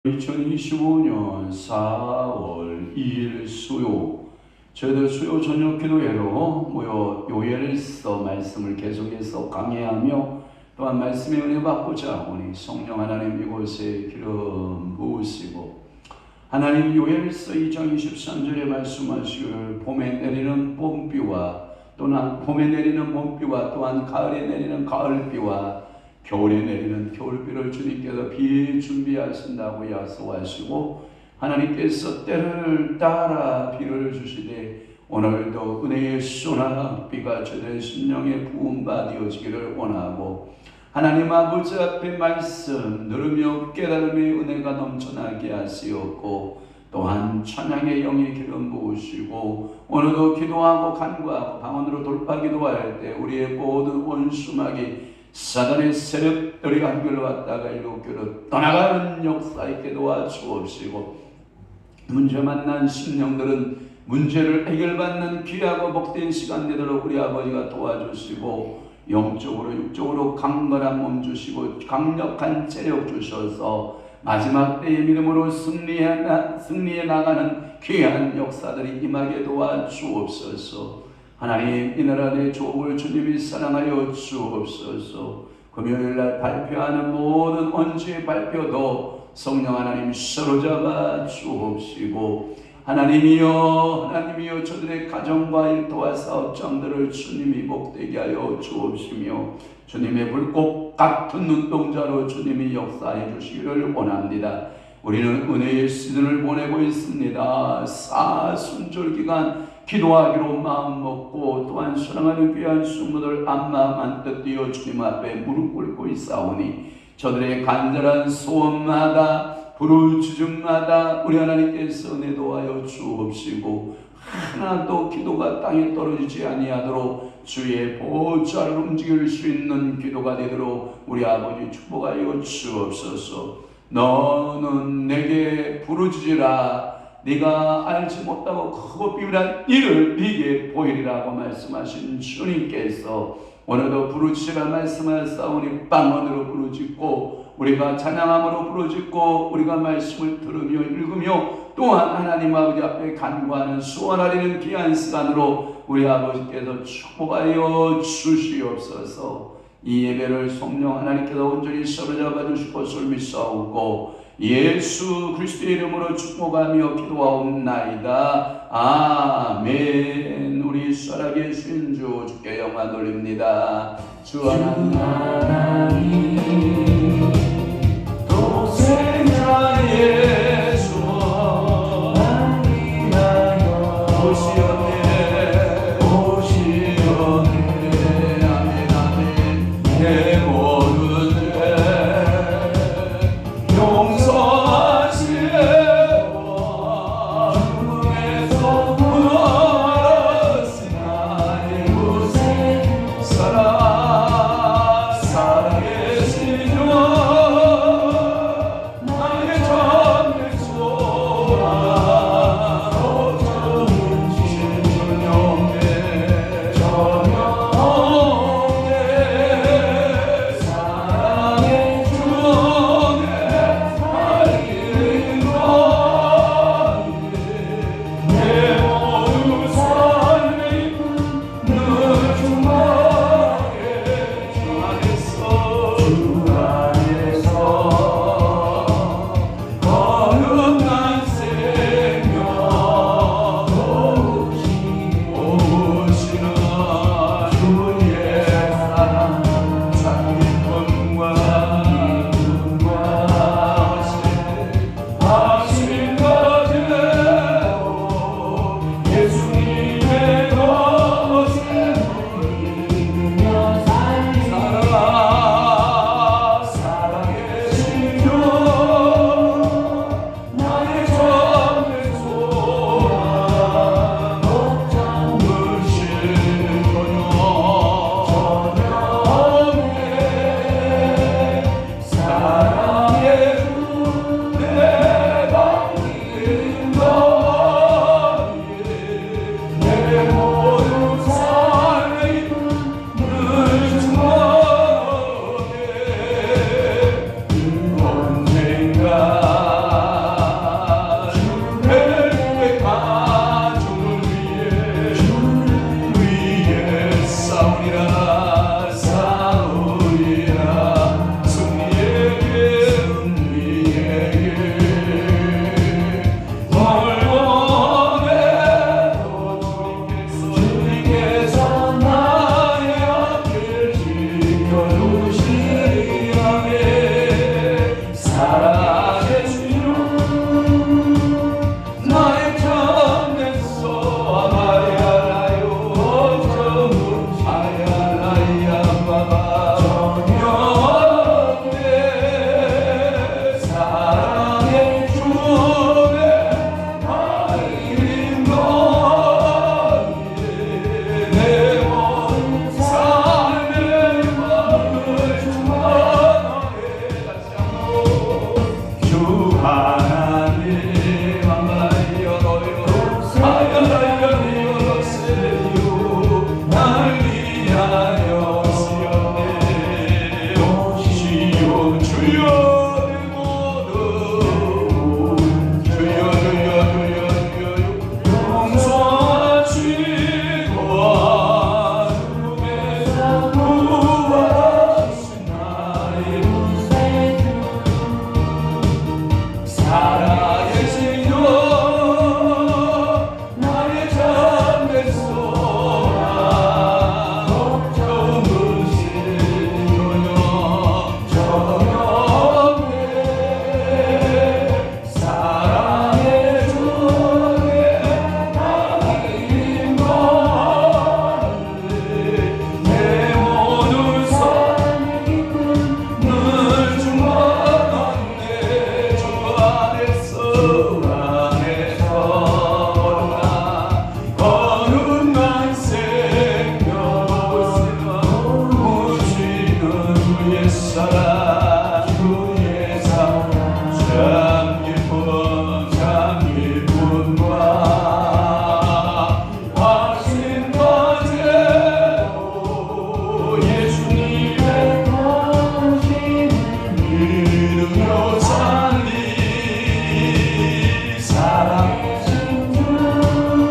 2025년 4월 2일 수요, 저희들 수요 저녁 기도회로 모여 요엘서 말씀을 계속해서 강해하며 또한 말씀의 은혜 받고자 오니 성령 하나님 이곳에 기름 부으시고, 하나님 요엘서 2장 23절에 말씀하시길 봄에 내리는 봄비와 또한 또한 가을에 내리는 가을비와 겨울에 내리는 겨울비를 주님께서 비 준비하신다고 약속하시고, 하나님께서 때를 따라 비를 주시되 오늘도 은혜의 소낙비가 저দের 심령에 부음바 되어지기를 원하고, 하나님 아버지 앞에 말씀 들으며 깨달음의 은혜가 넘쳐나게 하시었고, 또한 찬양의 영이 기름 부으시고, 오늘도 기도하고 간구하고 방언으로 돌파 기도할 때 우리의 모든 원수막이 사단의 세력들이 한결로 왔다가 일곱결로 떠나가는 역사 있게 도와주옵시고, 문제 만난 심령들은 문제를 해결받는 귀하고 복된 시간 되도록 우리 아버지가 도와주시고, 영적으로 육적으로 강건한 몸 주시고 강력한 체력 주셔서 마지막 때의 믿음으로 승리해 나가는 귀한 역사들이 임하게 도와주옵소서. 하나님, 이 나라의 조국을 주님이 사랑하여 주옵소서. 금요일날 발표하는 모든 언지의 발표도 성령 하나님 사로잡아 주옵시고, 하나님이여 저들의 가정과 일터와 사업장들을 주님이 복되게 하여 주옵시며, 주님의 불꽃 같은 눈동자로 주님이 역사해 주시기를 원합니다. 우리는 은혜의 시즌을 보내고 있습니다. 사순절 기간 기도하기로 마음먹고, 또한 사랑하는 귀한 성도들 앞마음 한뜻 띄어 주님 앞에 무릎 꿇고 있사오니, 저들의 간절한 소원마다 부르짖음마다 우리 하나님께서 은혜도하여 주옵시고, 하나도 기도가 땅에 떨어지지 아니하도록 주의 보좌를 움직일 수 있는 기도가 되도록 우리 아버지 축복하여 주옵소서. 너는 내게 부르짖으라, 네가 알지 못하고 크고 비밀한 일을 네게 보이리라고 말씀하신 주님께서 오늘도 부르짖으라 말씀하셨사오니, 방언으로 부르짖고 우리가 찬양함으로 부르짖고 우리가 말씀을 들으며 읽으며 또한 하나님 아버지 앞에 간구하는 소원하리는 귀한 시간으로 우리 아버지께서 축복하여 주시옵소서. 이 예배를 성령 하나님께서 온전히 사로잡아 주실 것을 믿사오고, 예수 그리스도의 이름으로 축복하며 기도하옵나이다. 아멘. 우리 살아계신 주 주께 영광 돌립니다. 주 하나님 도생자 예수 만나요 오시오네 오시오네. 아멘 아멘. 내 모든 죄 용서하시고 주에서 멀었으나 이곳에 살아계신 주 안에서 거룩한 생명 모시는 주의 사랑 주의 사랑 참 기쁨과 하신 거제로 예수님의 이름으로 살리 사랑하신 주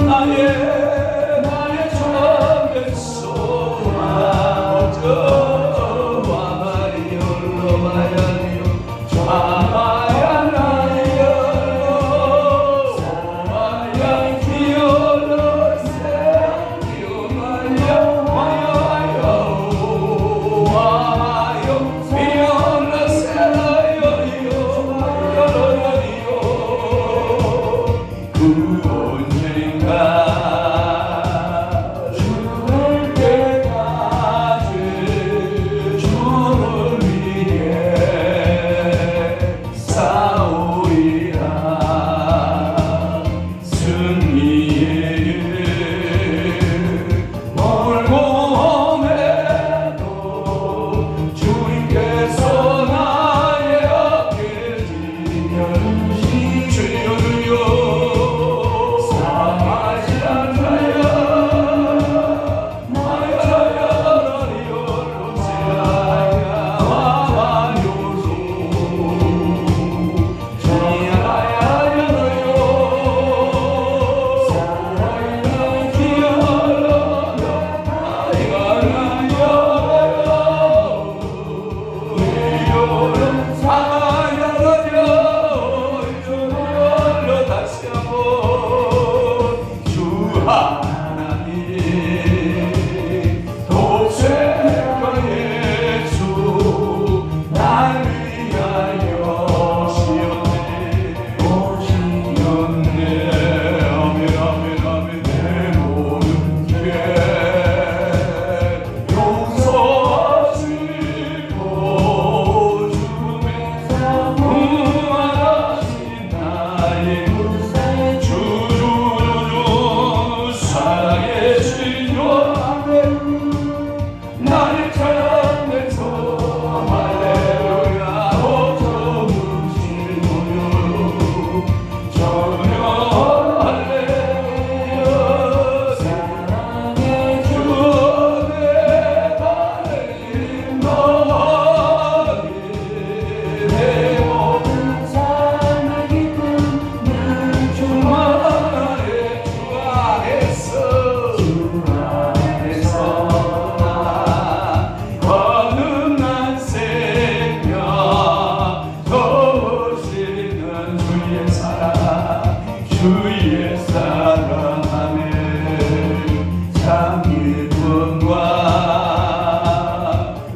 나의 참된 소망 어쩌와 마리오 로마야니오 아마야 나리오 마야 기어로 세기오 마야 마야요 와요 미어라 세라요요 마야로요 그 언젠가 죽을 때까지 주를 위해 싸우리라 승리의 길 멀고 험해도 주님께서 나의 어깨 지면 주여주여 사마지 않아요 마야야 라리오 로세아야 와와요소 지야야야요 사랑의 기어로 아이가나요 이요로 사마야라요 이요로 다시 한번 주 하나님 독생자 예수 날 위하여 오시었네 아멘 아멘 아멘 내 모든 죄 용서하시고 주님께서 무한하신 나의 주주주주 사랑의 신조 나를 찾아내서 할렐루야 어쩌무신 노요 전혀 할렐루야 사랑의 주내 바라는 너희 내 모든 삶의 기쁨 늘 주만의 주 안에서 거듭난 생명 더우시는 주의 사랑 주의 사랑하네 참 기쁨과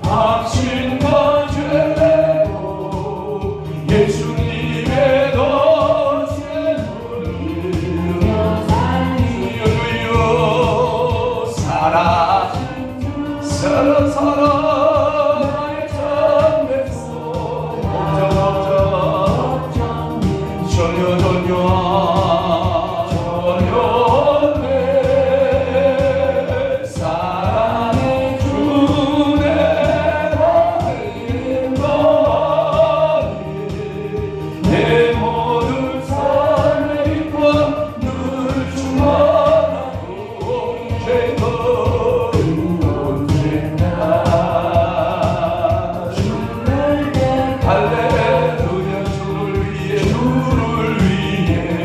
확신 거제로 예수님의 도신 우리여 살리요 사랑 사랑 나의 참된 소망 전혀 내 사랑의 주내 받은 너희 내 모든 삶의 기쁨 늘 주만하고 언제나 할렐루야 주를 위해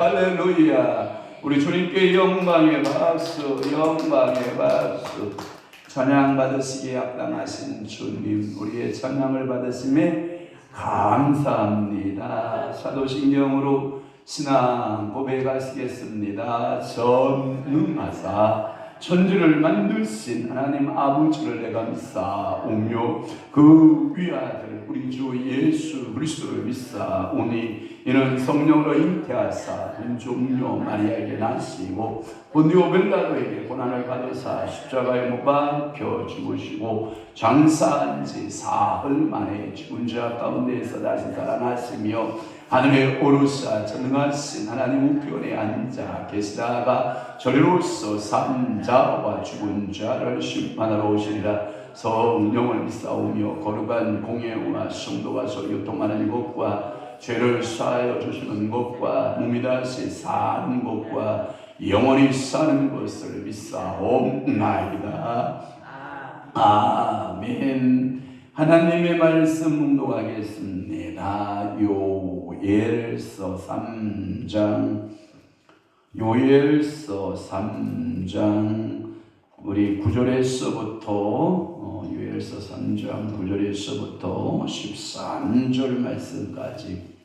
할렐루야. 우리 주님께 영광의 박수, 영광의 박수. 찬양 받으시기에 합당하신 주님, 우리의 찬양을 받으심에 감사합니다. 사도신경으로 신앙 고백하시겠습니다. 전능하사 천지를 만드신 하나님 아버지를 내가 믿사오며 그 위아들 우리 주 예수 그리스도를 믿사오니 이는 성령으로 잉태하사 은종료 마리아에게 나시고 본디오 빌라도에게 고난을 받으사 십자가에 못 박혀 죽으시고 장사한 지 사흘 만에 죽은 자 가운데에서 다시 살아나시며 하늘에 오르사 전능하신 하나님 우편에 앉아 계시다가 저리로서 산 자와 죽은 자를 심판하러 오시리라. 성령을 믿사오며 거룩한 공예와 성도와 교통하는 것과 죄를 사하여 주시는 것과 몸이 다시 사는 것과 영원히 사는 것을 믿사옵나이다. 아멘. 하나님의 말씀 묵독하겠습니다. 요엘서 3장 우리 9절에서부터 요엘서 3장 9절에서부터 13절 말씀까지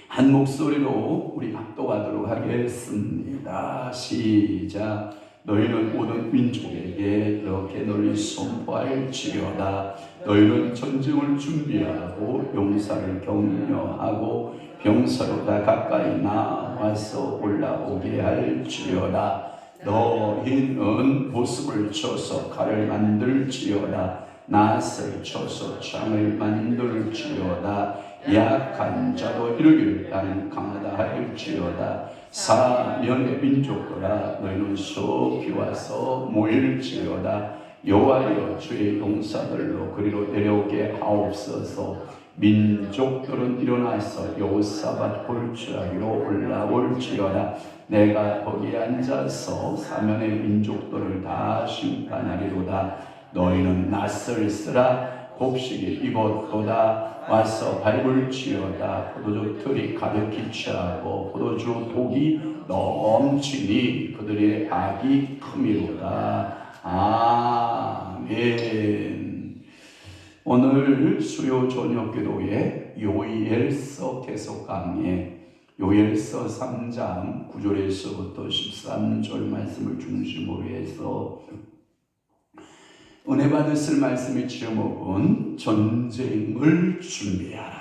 한 목소리로 우리 합독하도록 하겠습니다. 시작. 너희는 모든 민족에게 이렇게 널리 선포할지어다. 너희는 전쟁을 준비하고 용사를 격려하고 병사로가 가까이 나와서 올라오게 할지어다. 너희는 보습을 쳐서 칼을 만들지어다. 낫을 쳐서 창을 만들지어다. 약한 자도 이르기를 나는 강하다 할지어다. 사면의 민족들아 너희는 속히 와서 모일지어다. 여호와여 주의 용사들로 그리로 내려오게 하옵소서. 민족들은 일어나서 여호사밧 골짜기로 올라올지어다. 내가 거기에 앉아서 사면의 민족들을 다 심판하리로다. 너희는 낫을 쓰라. 곡식이 익었도다. 와서 밟을지어다. 포도주 틀이 가득히 차고 포도주 독이 넘치니 그들의 악이 크미로다. 아멘. 오늘 수요 저녁 기도에 요엘서 계속 강의 요엘서 3장 9절에서부터 13절 말씀을 중심으로 해서 은혜 받으실 말씀의 제목은 전쟁을 준비하라.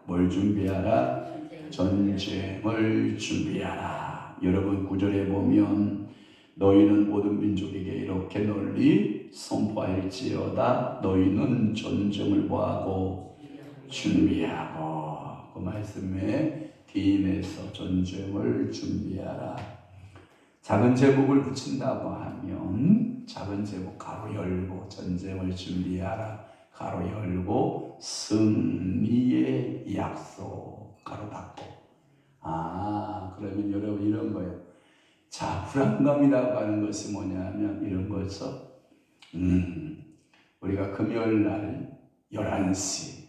뭘 준비하라? 전쟁을 준비하라. 여러분 9절에 보면 너희는 모든 민족에게 이렇게 널리 선포할지어다. 너희는 전쟁을 뭐하고? 준비하고. 그 말씀에 뒤에서 전쟁을 준비하라. 작은 제목을 붙인다고 하면 작은 제목 가로 열고 전쟁을 준비하라. 가로 열고 승리의 약속 가로 닫고. 그러면 여러분 이런 거예요. 자, 불안감이라고 하는 것이 뭐냐면 이런 거죠. 우리가 금요일 날 11시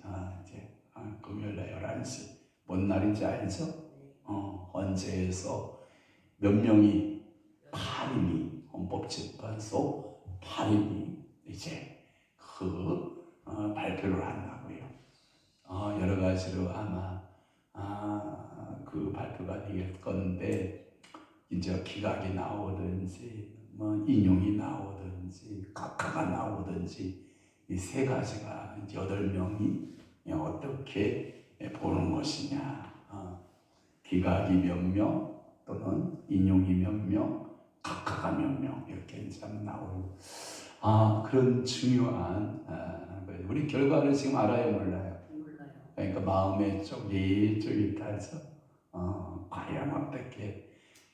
금요일 날 11시 뭔 날인지 알죠? 헌재에서 몇 명이 8인이 헌법재판소 8인이 이제 발표를 한다고요. 여러 가지로 아마 그 발표가 되길 건데 이제 기각이 나오든지 인용이 나오든지 각하가 나오든지 이 세 가지가 이제 8명이 어떻게 보는 것이냐. 기각이 몇 명 또는 인용이 몇 명, 각하가 몇 명 이렇게 이제 나오고 그런 중요한 우리 결과를 지금 알아요, 몰라요? 그러니까 마음에 쫄깃쫄깃하죠. 과연 어떻게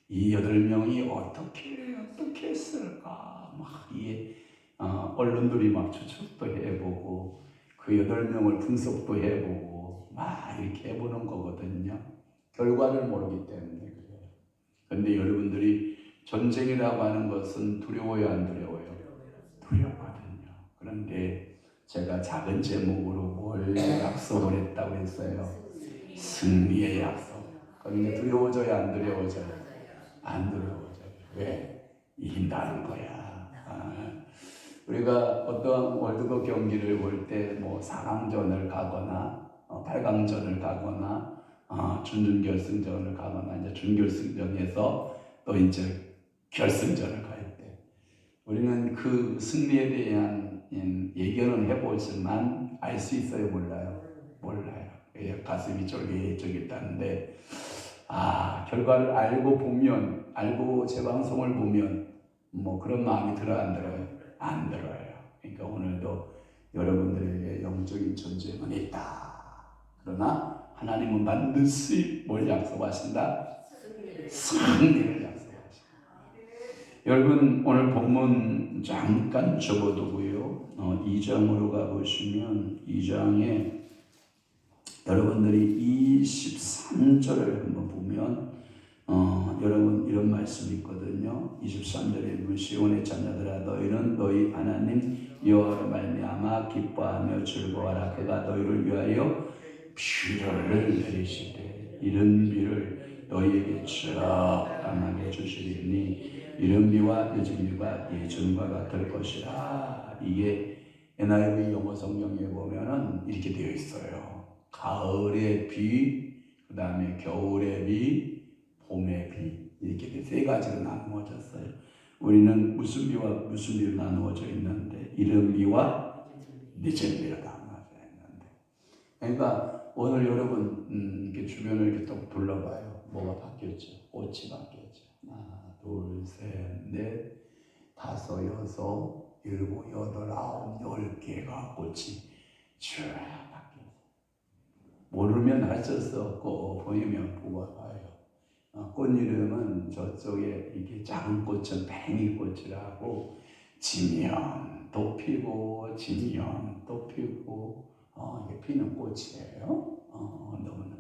이 8명이 어떻게 했을까? 이게 언론들이 막 추측도 해보고 그 8명을 분석도 해보고 이렇게 해보는 거거든요. 결과를 모르기 때문에 그래요. 그런데 여러분들이 전쟁이라고 하는 것은 두려워요, 안 두려워요? 두렵거든요. 그런데 제가 작은 제목으로 뭘 약속을 했다고 했어요? 승리의 약속. 그럼 이제 두려워져야 안 두려워져요? 안 두려워져요. 왜? 이긴다는 거야. 우리가 어떠한 월드컵 경기를 볼 때 뭐 4강전을 가거나 8강전을 가거나 준결승전을 가거나 이제 준결승전에서 또 이제 결승전을 갈 때 우리는 그 승리에 대한 예견은 해보지만 알 수 있어요? 몰라요? 몰라요. 가슴이 쫄깃쫄깃하는데 결과를 알고 보면, 알고 제 방송을 보면 뭐 그런 마음이 들어요? 안 들어요? 안 들어요. 그러니까 오늘도 여러분들에게 영적인 존재는 있다. 그러나 하나님은 반드시 뭘 약속하신다? 승리를 약속하신다. 여러분 오늘 본문 잠깐 접어두고요. 2장으로 가보시면 2장에 여러분들이 23절을 한번 보면 여러분 이런 말씀이 있거든요. 23절에 보면 시온의 자녀들아 너희는 너희 하나님 여호와로 말미암아 기뻐하며 즐거워하라. 그가 너희를 위하여 비를 내리시되 이른 비를 너희에게 적당하게 주시리니 이른 비와 늦은 비가 예전과 같을 것이라. 이게 NIV 영어 성경에 보면은 이렇게 되어 있어요. 가을의 비, 그 다음에 겨울의 비, 봄의 비 이렇게 세 가지로 나누어졌어요. 우리는 무슨 비와 무슨 비로 나누어져 있는데 이른 비와 늦은 비로 나누어져 있는데 그러니까 오늘 여러분 이렇게 주변을 이렇게 또 둘러봐요. 뭐가 바뀌었죠? 꽃이 바뀌었죠. 하나, 둘, 셋, 넷, 다섯, 여섯, 일곱, 여덟, 아홉, 10개가 꽃이 쭉 바뀌었어요. 모르면 할 수 없고 보이면 보고 봐요. 꽃 이름은 저쪽에 이게 작은 꽃은 팽이꽃이라고 지면 또 피고 지면 또 피고 이게 피는 꽃이에요. 너무나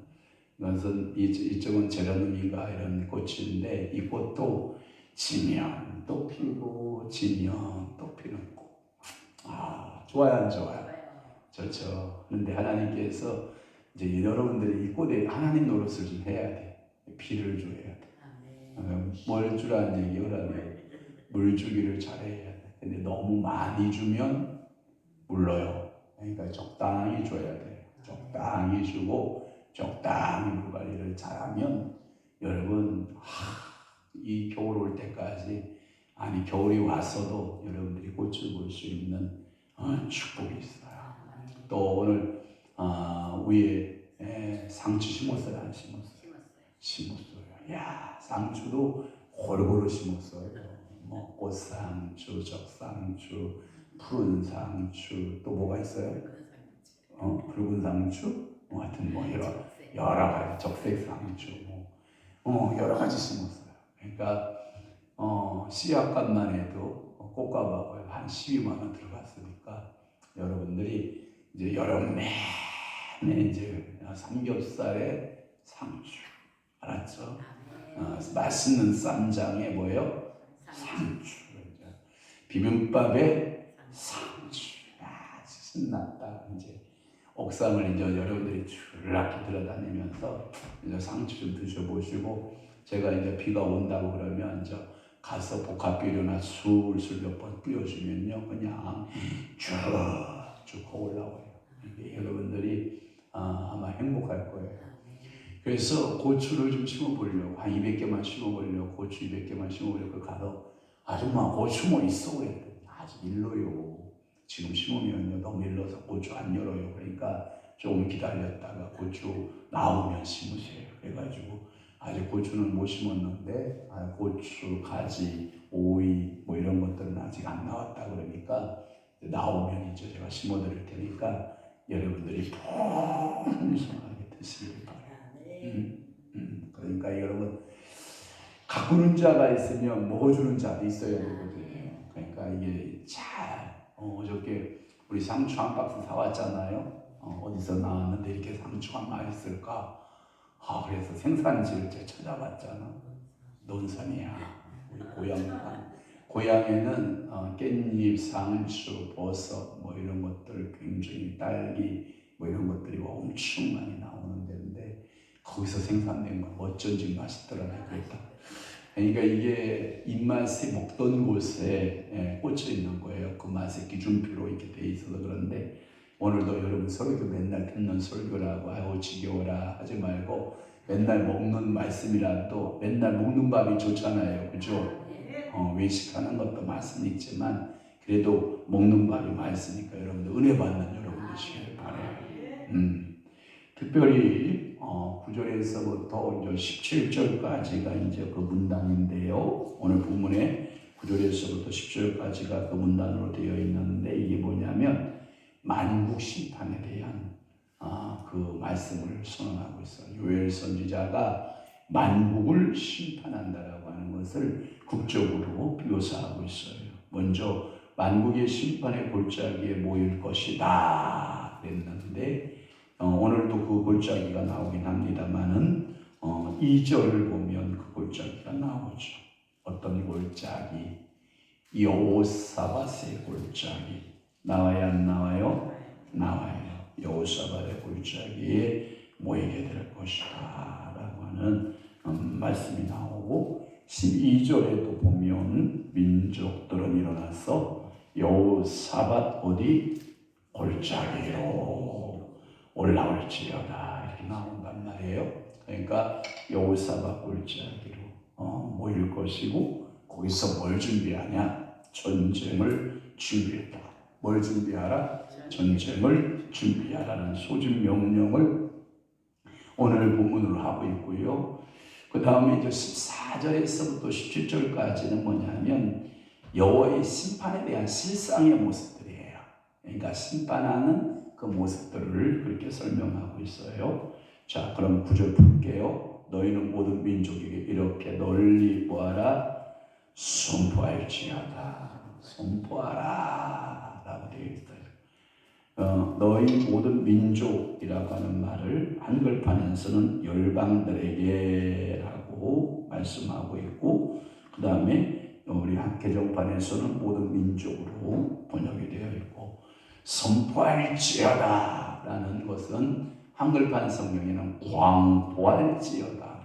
이것은 이쪽은 제라늄인가 이런 꽃인데 이 꽃도 지면 또 피고 지면 또 피는 꽃. 좋아요 안 좋아요? 좋죠. 그런데 하나님께서 이제 여러분들이 이 꽃에 하나님 노릇을 좀 해야 돼. 비를 줘야 돼. 뭘 주라는 얘기라면 물 주기를 잘해야 돼. 근데 너무 많이 주면 물러요. 그러니까 적당히 줘야 돼. 적당히 주고 적당히 물 관리를 잘하면 여러분 이 겨울 올 때까지 아니 겨울이 왔어도 여러분들이 꽃을 볼 수 있는 축복이 있어요. 또 오늘 위에 상추 심었어요? 안 심었어요? 심었어요. 야, 상추도 고루고루 심었어요. 뭐 꽃상추, 적상추, 푸른 상추, 또 뭐가 있어요? 붉은 상추, 하여튼 뭐 여러 가지 적색 상추, 여러 가지 심었어요. 그러니까 씨앗값만 해도 꽃값하고 한 12만 원 들어갔으니까 여러분들이 이제 여름 내내 이제 삼겹살에 상추, 알았죠? 맛있는 쌈장에 뭐예요? 상추. 비빔밥에 상추. 신났다. 이제 옥상을 이제 여러분들이 줄락히 들어다니면서 이제 상추 좀 드셔보시고 제가 이제 비가 온다고 그러면 이제 가서 복합비료나 술술 몇 번 뿌려주면요 그냥 쭉쭉 올라와요. 여러분들이 아마 행복할 거예요. 그래서 고추를 좀 심어보려고 한 200개만 심어보려고 고추 200개만 심어보려고 가서 아줌마 고추 뭐 있어? 그랬더니 아직 일러요. 지금 심으면요 너무 일러서 고추 안 열어요. 그러니까 조금 기다렸다가 고추 나오면 심으세요. 그래가지고 아직 고추는 못 심었는데 고추, 가지, 오이 뭐 이런 것들은 아직 안 나왔다 그러니까 나오면 이제 제가 심어드릴 테니까 여러분들이 풍성하게 드시길 바라요. 그러니까 여러분 가꾸는 자가 있으면 먹어주는 자도 있어야 되거든요. 그러니까 이게 잘 어저께 우리 상추 한 박스 사왔잖아요. 어디서 나왔는데 이렇게 상추가 맛있을까? 그래서 생산지를 찾아봤잖아. 논산이야. 우리 고향에는 깻잎, 상추, 버섯 뭐 이런 것들 굉장히 딸기 뭐 이런 것들이 엄청 많이 나오는 데인데 거기서 생산된 거 어쩐지 맛있더라고요. 그랬다. 그러니까 이게 입맛이 먹던 곳에 꽂혀 있는 거예요. 그 맛의 기준표로 이렇게 돼 있어서. 그런데 오늘도 여러분 설교 맨날 듣는 설교라고 아유 지겨워라 하지 말고 맨날 먹는 말씀이라도 맨날 먹는 밥이 좋잖아요. 그죠? 외식하는 것도 맛은 있지만 그래도 먹는 밥이 맛있으니까 여러분들 은혜 받는 여러분 되시길 바라요. 특별히 9절에서부터 이제 17절까지가 이제 그 문단인데요. 오늘 본문에 9절에서부터 10절까지가 그 문단으로 되어 있는데 이게 뭐냐면 만국 심판에 대한 그 말씀을 선언하고 있어요. 요엘 선지자가 만국을 심판한다라고 하는 것을 극적으로 묘사하고 있어요. 먼저 만국의 심판의 골짜기에 모일 것이다 그랬는데 오늘도 그 골짜기가 나오긴 합니다만은 2절을 보면 그 골짜기가 나오죠. 어떤 골짜기? 여호사밧의 골짜기. 나와요 안 나와요? 나와요. 여호사밧의 골짜기에 모이게 될 것이다 라고 하는 말씀이 나오고 12절에도 보면 민족들은 일어나서 여호사밧 어디? 골짜기로 올라올지어다 이렇게 나온단 말이에요. 그러니까 여호사밧 골짜기로 모일 것이고 거기서 뭘 준비하냐? 전쟁을 준비했다. 뭘 준비하라? 전쟁을 준비하라는 소집 명령을 오늘 본문으로 하고 있고요. 그 다음에 이제 14절에서부터 17절까지는 뭐냐면 여호와의 심판에 대한 실상의 모습들이에요. 그러니까 심판하는 그 모습들을 그렇게 설명하고 있어요. 자, 그럼 9절 볼게요. 너희는 모든 민족에게 이렇게 널리 보아라. 선포할지어다. 선포하라 라고 되어 있어요. 너희 모든 민족이라고 하는 말을 한글판에서는 열방들에게 라고 말씀하고 있고 그 다음에 우리 개정판에서는 모든 민족으로 번역이 되어 있고 선포할지어다 라는 것은 한글판 성경에는 광포할지어다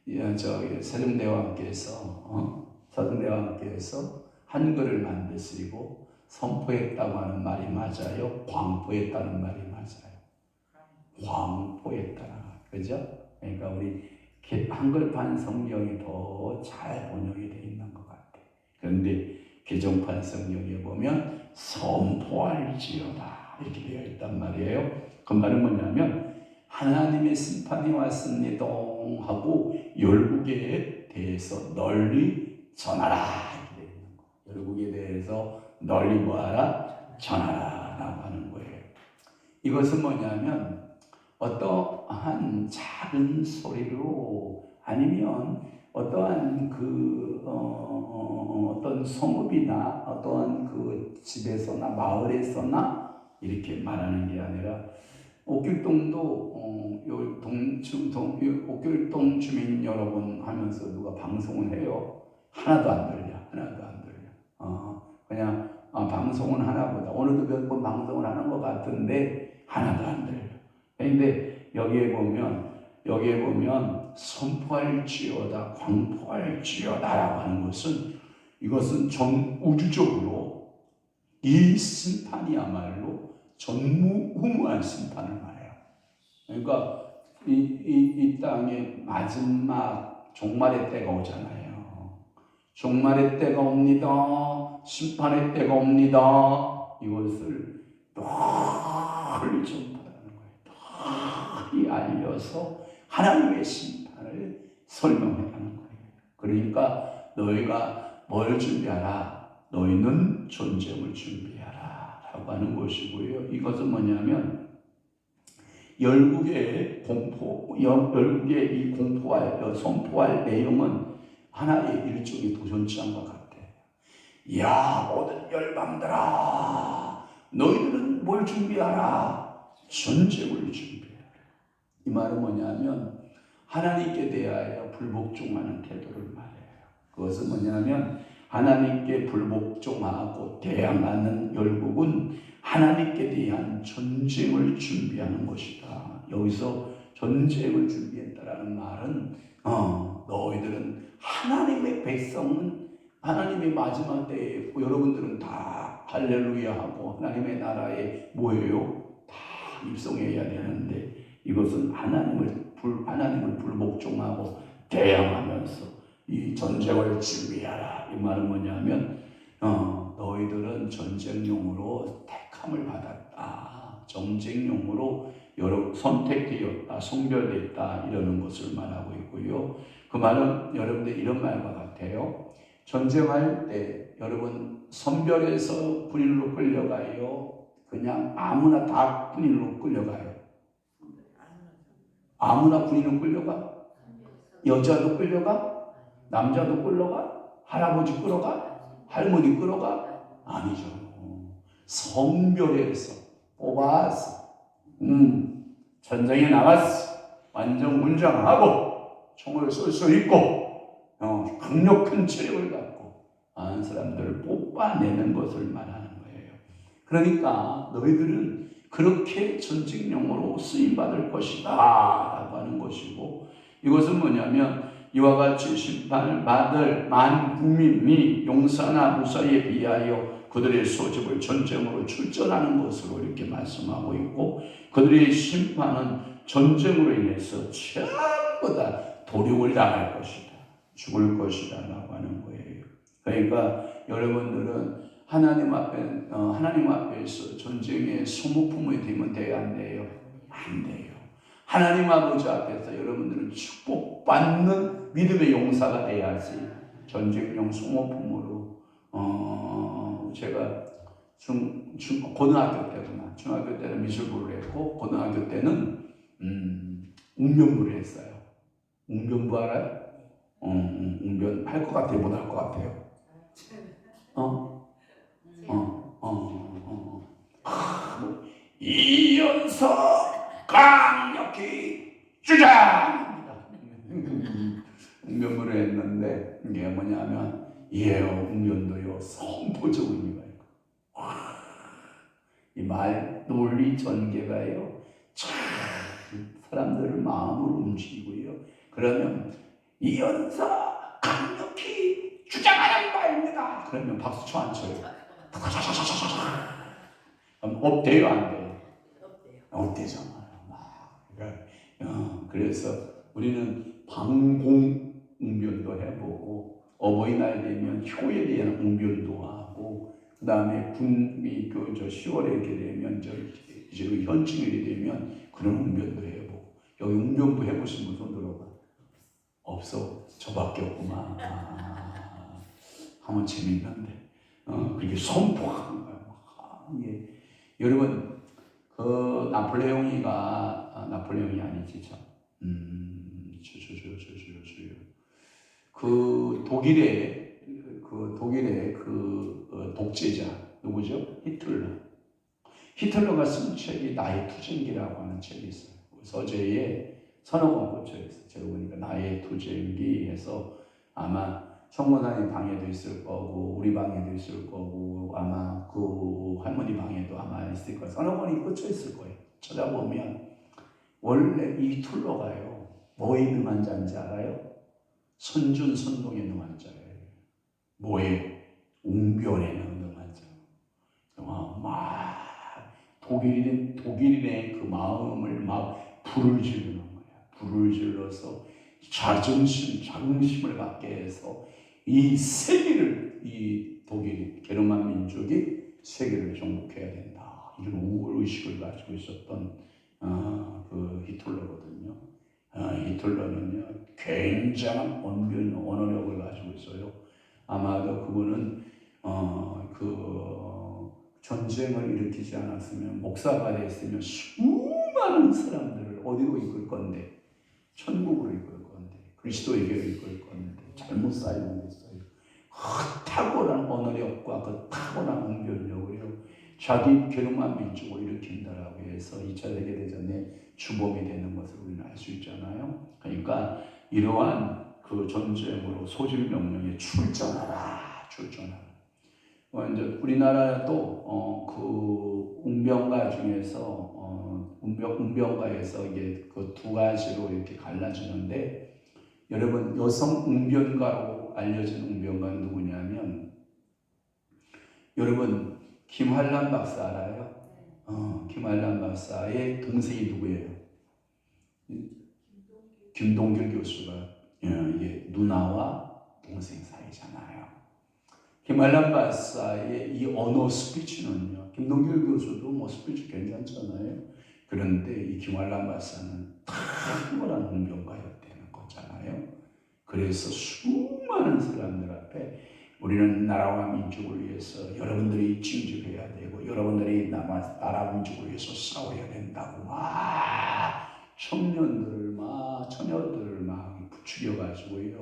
되어 있어요. 세종대왕께서 한글을 만드시고 선포했다고 하는 말이 맞아요? 광포했다는 말이 맞아요? 광포했다. 그죠? 그러니까 우리 한글판 성경이 더 잘 번역이 되어 있는 것 같아요. 그런데 개정판 성경에 보면 선포할지어다 이렇게 되어 있단 말이에요. 그 말은 뭐냐면 하나님의 심판이 왔습니다 하고 열국에 대해서 널리 전하라 이렇게 되어 있는 거예요. 열국에 대해서 널리 뭐하라? 전하라 라고 하는 거예요. 이것은 뭐냐면 어떠한 작은 소리로 아니면 어떠한 어떤 성읍이나 어떠한 그 집에서나 마을에서나 이렇게 말하는 게 아니라 옥길동도 옥길동 주민 여러분 하면서 누가 방송을 해요. 하나도 안 들려. 그냥 방송은 하나보다 오늘도 몇 번 방송을 하는 것 같은데 하나도 안 들려. 그런데 여기에 보면 선포할지어다 광포할지어다라고 하는 것은 이것은 전 우주적으로 이 심판이야말로 전무후무한 심판을 말해요. 그러니까 이 땅에 마지막 종말의 때가 오잖아요. 종말의 때가 옵니다. 심판의 때가 옵니다. 이것을 널리 전파하는 거예요. 널리 알려서 하나님의 심판을 설명하는 거예요. 그러니까 너희가 뭘 준비하라? 너희는 전쟁을 준비하라 라고 하는 것이고요. 이것은 뭐냐면 열국의 이 선포할 내용은 하나의 일종의 도전장과 같아요. 야, 모든 열방들아, 너희들은 뭘 준비하라? 전쟁을 준비하라. 이 말은 뭐냐면 하나님께 대하여 불복종하는 태도를 말해요. 그것은 뭐냐면 하나님께 불복종하고 대항하는 열국은 하나님께 대한 전쟁을 준비하는 것이다. 여기서 전쟁을 준비했다라는 말은 너희들은 하나님의 백성은 하나님의 마지막 때에 여러분들은 다 할렐루야 하고 하나님의 나라에 뭐예요? 다 입성해야 되는데 이것은 하나님을 불복종하고 대항하면서 이 전쟁을 준비하라. 이 말은 뭐냐면 너희들은 전쟁용으로 택함을 받았다. 전쟁용으로 여러 선택되었다. 성별됐다. 이러는 것을 말하고 있고요. 그 말은 여러분들 이런 말과 같아요. 전쟁할 때 여러분 선별해서 군인으로 끌려가요. 그냥 아무나 다 군인으로 끌려가요. 아무나 군인으로 끌려가? 여자도 끌려가? 남자도 끌려가? 할아버지 끌어가? 할머니 끌어가? 아니죠. 선별해서 뽑아서 전쟁에 나갔어. 완전 문장하고 총을 쏠 수 있고 강력한 체력을 갖고 많은 사람들을 뽑아내는 것을 말하는 거예요. 그러니까 너희들은 그렇게 전쟁용으로 쓰임받을 것이다 라고 하는 것이고, 이것은 뭐냐면 이와 같이 심판을 받을 만 국민이 용사나 무사에 비하여 그들의 소집을 전쟁으로 출전하는 것으로 이렇게 말씀하고 있고, 그들의 심판은 전쟁으로 인해서 전부 다 도륙을 당할 것이다, 죽을 것이다 라고 하는 거예요. 그러니까 여러분들은 하나님 앞에서 전쟁의 소모품이 되면 돼요, 안 돼요? 안 돼요. 하나님 아버지 앞에서 여러분들은 축복받는 믿음의 용사가 돼야지. 전쟁용 소모품으로 제가 고등학교 때구나. 중학교 때는 미술부를 했고 고등학교 때는 웅변부를 했어요. 웅변부 알아요? 웅변 할 것 같아요? 못 할 것 같아요? 이연석 강력히 주장입니다. 웅변부를 했는데 이게 뭐냐면 웅변도요 선포적 의미가 있고 이 말 논리 전개가요 참 사람들을 마음으로 움직이고요. 그러면 이연석 강력히 주장하는 바입니다. 그러면 박수 쳐 안 쳐요? 업돼요, 안 돼요? 업되잖아요. 그래서 우리는 방공웅변도 해보고 어버이날 되면 효에 대한 웅변도 하고 그 다음에 군이 10월에 이렇게 되면 이제 현충일이 되면 그런 웅변도 해보고. 여기 웅변부 해보신 분 손 들어봐. 없어. 저밖에 없구만. 하면 재밌는데 그렇게 선포하는 거야. 여러분 나폴레옹이 아니지 참. 독일의 독재자 누구죠? 히틀러가 쓴 책이 나의 투쟁기라고 하는 책이 있어요. 서재에 서너 권 꽂혀 있어요. 제가 보니까 나의 투쟁기에서 아마 성모사님 방에도 있을 거고 우리 방에도 있을 거고 아마 그 할머니 방에도 아마 있을 거예요. 서너 권이 꽂혀 있을 거예요. 찾아보면 원래 이 히틀러가요 뭐에 능한 자인지 알아요? 선전선동에 능한 자예요. 뭐에? 웅변에 능한 자. 막 독일인의 그 마음을 막 불을 지르는 거야. 불을 질러서 자긍심을 갖게 해서 이 세계를 이 독일 게르만 민족이 세계를 정복해야 된다. 이런 의식을 가지고 있었던 그 히틀러거든요. 히틀러는요 굉장한 언어력을 가지고 있어요. 아마도 그분은 전쟁을 일으키지 않았으면 목사가 됐으면 수많은 사람들을 어디로 이끌 건데? 천국으로 이끌 건데, 그리스도에게로 이끌 건데 잘못 사용했어요. 탁월한 언어력과 그 탁월한 웅변력으로 자기 게르만 민족을 일으킨다라고 해서 2차 세계대전의 주범이 되는 것을 우리는 알 수 있잖아요. 그러니까 이러한 그 전쟁으로 소집 명령에 출전하라. 이제 우리나라도 그 웅병가 중에서 웅병가에서 이게 그 두 가지로 이렇게 갈라지는데, 여러분 여성 웅변가로 알려진 웅변가는 누구냐면, 여러분 김환란 박사 알아요? 김환란 박사의 동생이 누구예요? 김동길 교수가 이게 누나와 동생 사이잖아요. 김환란 박사의 이 언어 스피치는요, 김동길 교수도 뭐 스피치 괜찮잖아요. 그런데 이 김환란 박사는 탁월한 웅변가였다는 거잖아요. 그래서 수많은 사람들 앞에 우리는 나라와 민족을 위해서 여러분들이 징집해야 되고 여러분들이 나라 민족을 위해서 싸워야 된다고 막 청년들을 막 처녀들을 막 부추겨가지고요,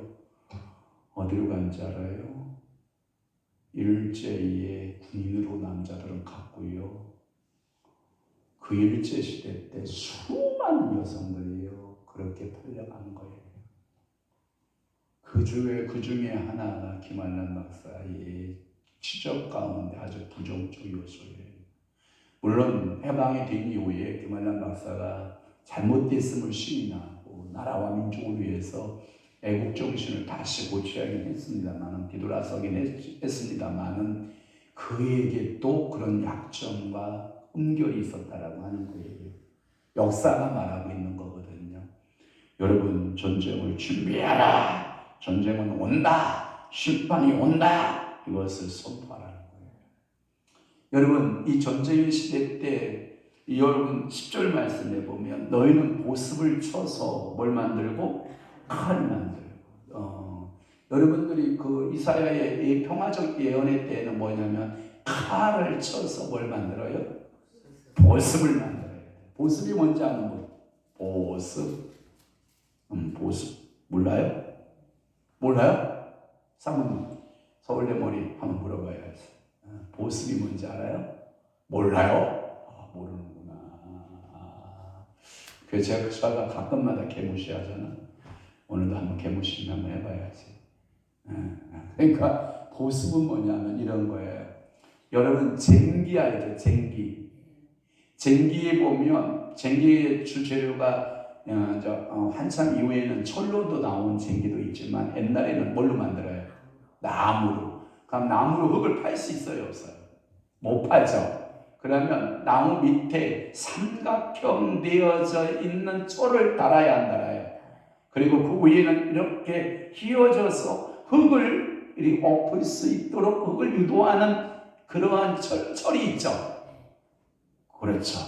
어디로 간지 알아요? 일제의 군인으로 남자들은 갔고요, 그 일제시대 때 수많은 여성들이요 그렇게 팔려간 거예요. 그 중에 하나가 김환란 박사의 지적 가운데 아주 부정적 요소예요. 물론 해방이 된 이후에 김환란 박사가 잘못됐음을 시인하고 나라와 민족을 위해서 애국 정신을 다시 고취하긴 했습니다만은, 뒤돌아서긴 했습니다만은, 그에게 또 그런 약점과 um결이 있었다라고 하는 거예요. 역사가 말하고 있는 거거든요. 여러분, 전쟁을 준비하라. 전쟁은 온다. 심판이 온다. 이것을 선포하라는 거예요. 여러분, 이 전쟁의 시대 때 여러분 10절 말씀에 보면 너희는 보습을 쳐서 뭘 만들고? 칼 만들고. 여러분들이 그 이사야의 이 평화적 예언의 때는 뭐냐면 칼을 쳐서 뭘 만들어요? 보습을 만들어요. 보습이 뭔지 아는 분? 보습. 보습 몰라요? 몰라요? 사모님 서울대 머리 한번 물어봐야지. 보습이 뭔지 알아요? 몰라요? 모르는구나. 그래서 제가 가끔마다 개무시하잖아. 오늘도 한번 개무시 한번 해봐야지. 그러니까 보습은 뭐냐면 이런 거예요. 여러분 쟁기 알죠? 쟁기. 쟁기에 보면 쟁기의 주재료가 한참 이후에는 철로도 나온 쟁기도 있지만 옛날에는 뭘로 만들어요? 나무로. 그럼 나무로 흙을 팔 수 있어요? 없어요? 못 팔죠. 그러면 나무 밑에 삼각형 되어져 있는 철을 달아야 안 달아요? 그리고 그 위에는 이렇게 휘어져서 흙을 이렇게 엎을 수 있도록 흙을 유도하는 그러한 철이 있죠. 그렇죠.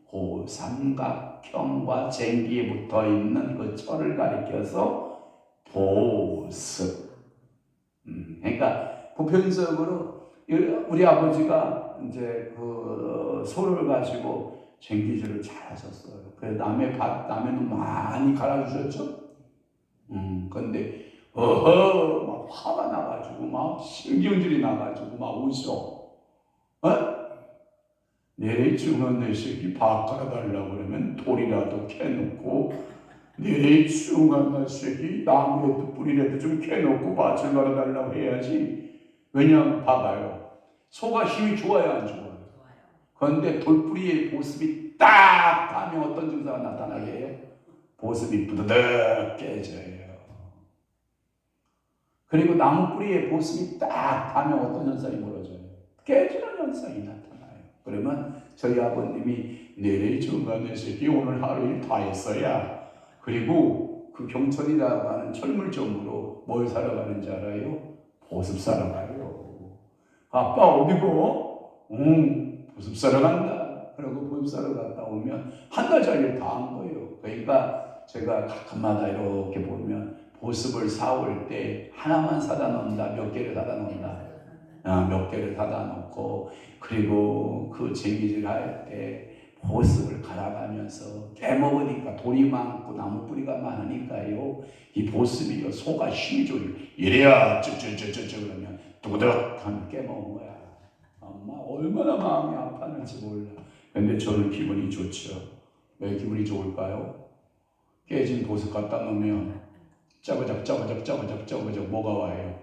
그 삼각형과 쟁기에 붙어 있는 그 철을 가리켜서 보습. 그러니까 보편적으로 우리 아버지가 이제 그 소를 가지고 쟁기질을 잘 하셨어요. 그래서 남의 남에는 많이 갈아주셨죠. 근데 막 화가 나가지고 막 신경질이 나가지고 막 웃어. 내 중은 내 새끼 밥 갈아달라고 그러면 돌이라도 캐놓고, 내 중은 내 새끼 나무라도 뿌리라도 좀 캐놓고 밭을 갈아달라고 해야지. 왜냐하면 봐봐요, 소가 힘이 좋아요 안 좋아요? 그런데 돌뿌리에 보습이 딱 닿으면 어떤 증상가 나타나게 해요? 보습이 부드득 깨져요. 그리고 나무 뿌리에 보습이 딱 닿으면 어떤 현상이 벌어져요? 깨지는 현상이 나타나요. 그러면 저희 아버님이 내일 중간에 새끼 오늘 하루 일 다 했어야, 그리고 그 경천이라고 하는 철물점으로 뭘 사러 가는지 알아요? 보습 사러 가요. 아빠 어디고? 보습 사러 간다. 그리고 보습 사러 갔다 오면 한 달짜리 다 한 거예요. 그러니까 제가 가끔마다 이렇게 보면 보습을 사올 때 하나만 사다 놓는다, 몇 개를 사다 놓는다. 몇 개를 사다 놓고, 그리고 그 쟁기질 할 때 보습을 갈아가면서 깨먹으니까 돌이 많고 나무 뿌리가 많으니까요, 이 보습이요 소가 힘이 좋아요. 이래야 쭈쭈쭈쭈쭈 그러면 뚜덕 하면 깨먹은 거야. 엄마 얼마나 마음이 아팠는지 몰라. 근데 저는 기분이 좋죠. 왜 기분이 좋을까요? 깨진 보습 갖다 놓으면 짜그작 뭐가 와요?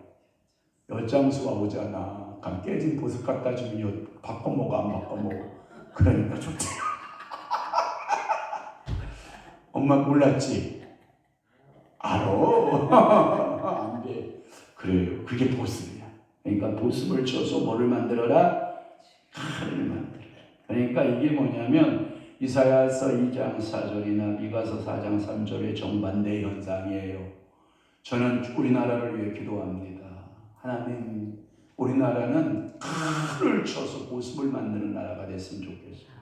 엿장수가 오잖아. 깨진 보석 갖다 주면 바꿔 먹어 안 바꿔 먹어. 그러니까 좋지. 엄마 몰랐지? 알아. 안 돼. 그래요. 그게 보습이야. 그러니까 보습을 쳐서 뭐를 만들어라? 칼을 만들어라. 그러니까 이게 뭐냐면 이사야서 2장 4절이나 미가서 4장 3절의 정반대 현상이에요. 저는 우리나라를 위해 기도합니다. 하나님, 우리나라는 칼을 쳐서 보습을 만드는 나라가 됐으면 좋겠어요.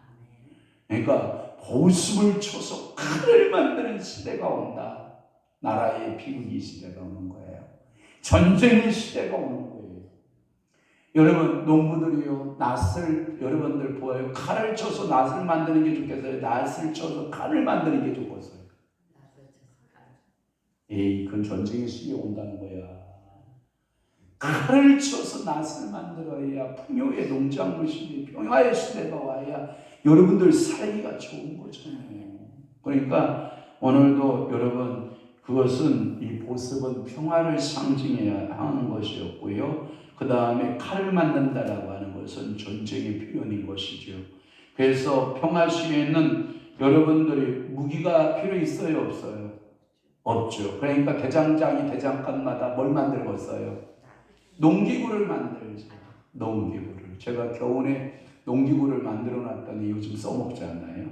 그러니까 보습을 쳐서 칼을 만드는 시대가 온다. 나라의 비극이 시대가 오는 거예요. 전쟁의 시대가 오는 거예요. 여러분, 농부들이요, 낫을 여러분들 보아요. 칼을 쳐서 낫을 만드는 게 좋겠어요? 낫을 쳐서 칼을 만드는 게 좋겠어요? 에이, 그건 전쟁의 시대가 온다는 거야. 칼을 쳐서 낫을 만들어야 풍요의 농작물 시대, 평화의 시대가 와야 여러분들 살기가 좋은 거잖아요. 그러니까 오늘도 여러분, 그것은 이 보습은 평화를 상징해야 하는 것이었고요. 그 다음에 칼을 만든다라고 하는 것은 전쟁의 표현인 것이죠. 그래서 평화 시에는 여러분들이 무기가 필요 있어요, 없어요? 없죠. 그러니까 대장장이 대장간마다 뭘 만들었어요? 농기구를 만들죠. 농기구를. 제가 겨우내 농기구를 만들어 놨더니 요즘 써먹지 않나요?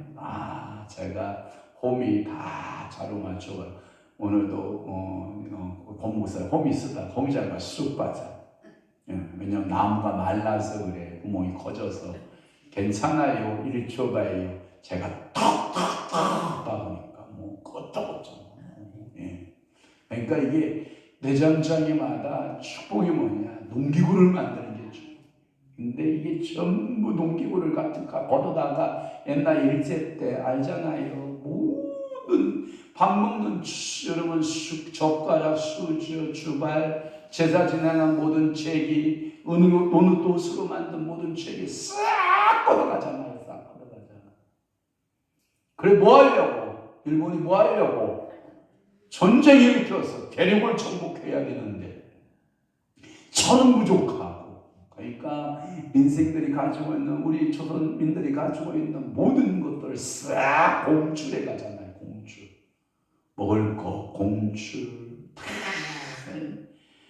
제가 홈이 다 자루 맞춰가 오늘도 고무사 홈이 쓰다 홈이 자루가 쑥 빠져. 왜냐면 나무가 말라서 그래. 구멍이 커져서. 괜찮아요. 이리 줘봐요. 제가 턱턱턱 박으니까 뭐 끄떡끄떡. 그러니까 이게 내장장이마다 축복이 뭐냐? 농기구를 만드는 게 축복. 근데 이게 전부 농기구를 걷어다가 옛날 일제 때 알잖아요. 모든 밥 먹는 여러분 젓가락, 수저, 주발, 제사 지내는 모든 재기, 어느 도수로 만든 모든 재기 싹 걷어가잖아요. 싹 걷어가잖아. 그래 뭐 하려고? 일본이 뭐 하려고? 전쟁이 일으켜서 대륙을 정복해야 되는데 저는 부족하고, 그러니까 민생들이 가지고 있는, 우리 조선민들이 가지고 있는 모든 것들을 싹 공출해 가잖아요. 공출. 먹을 거 공출.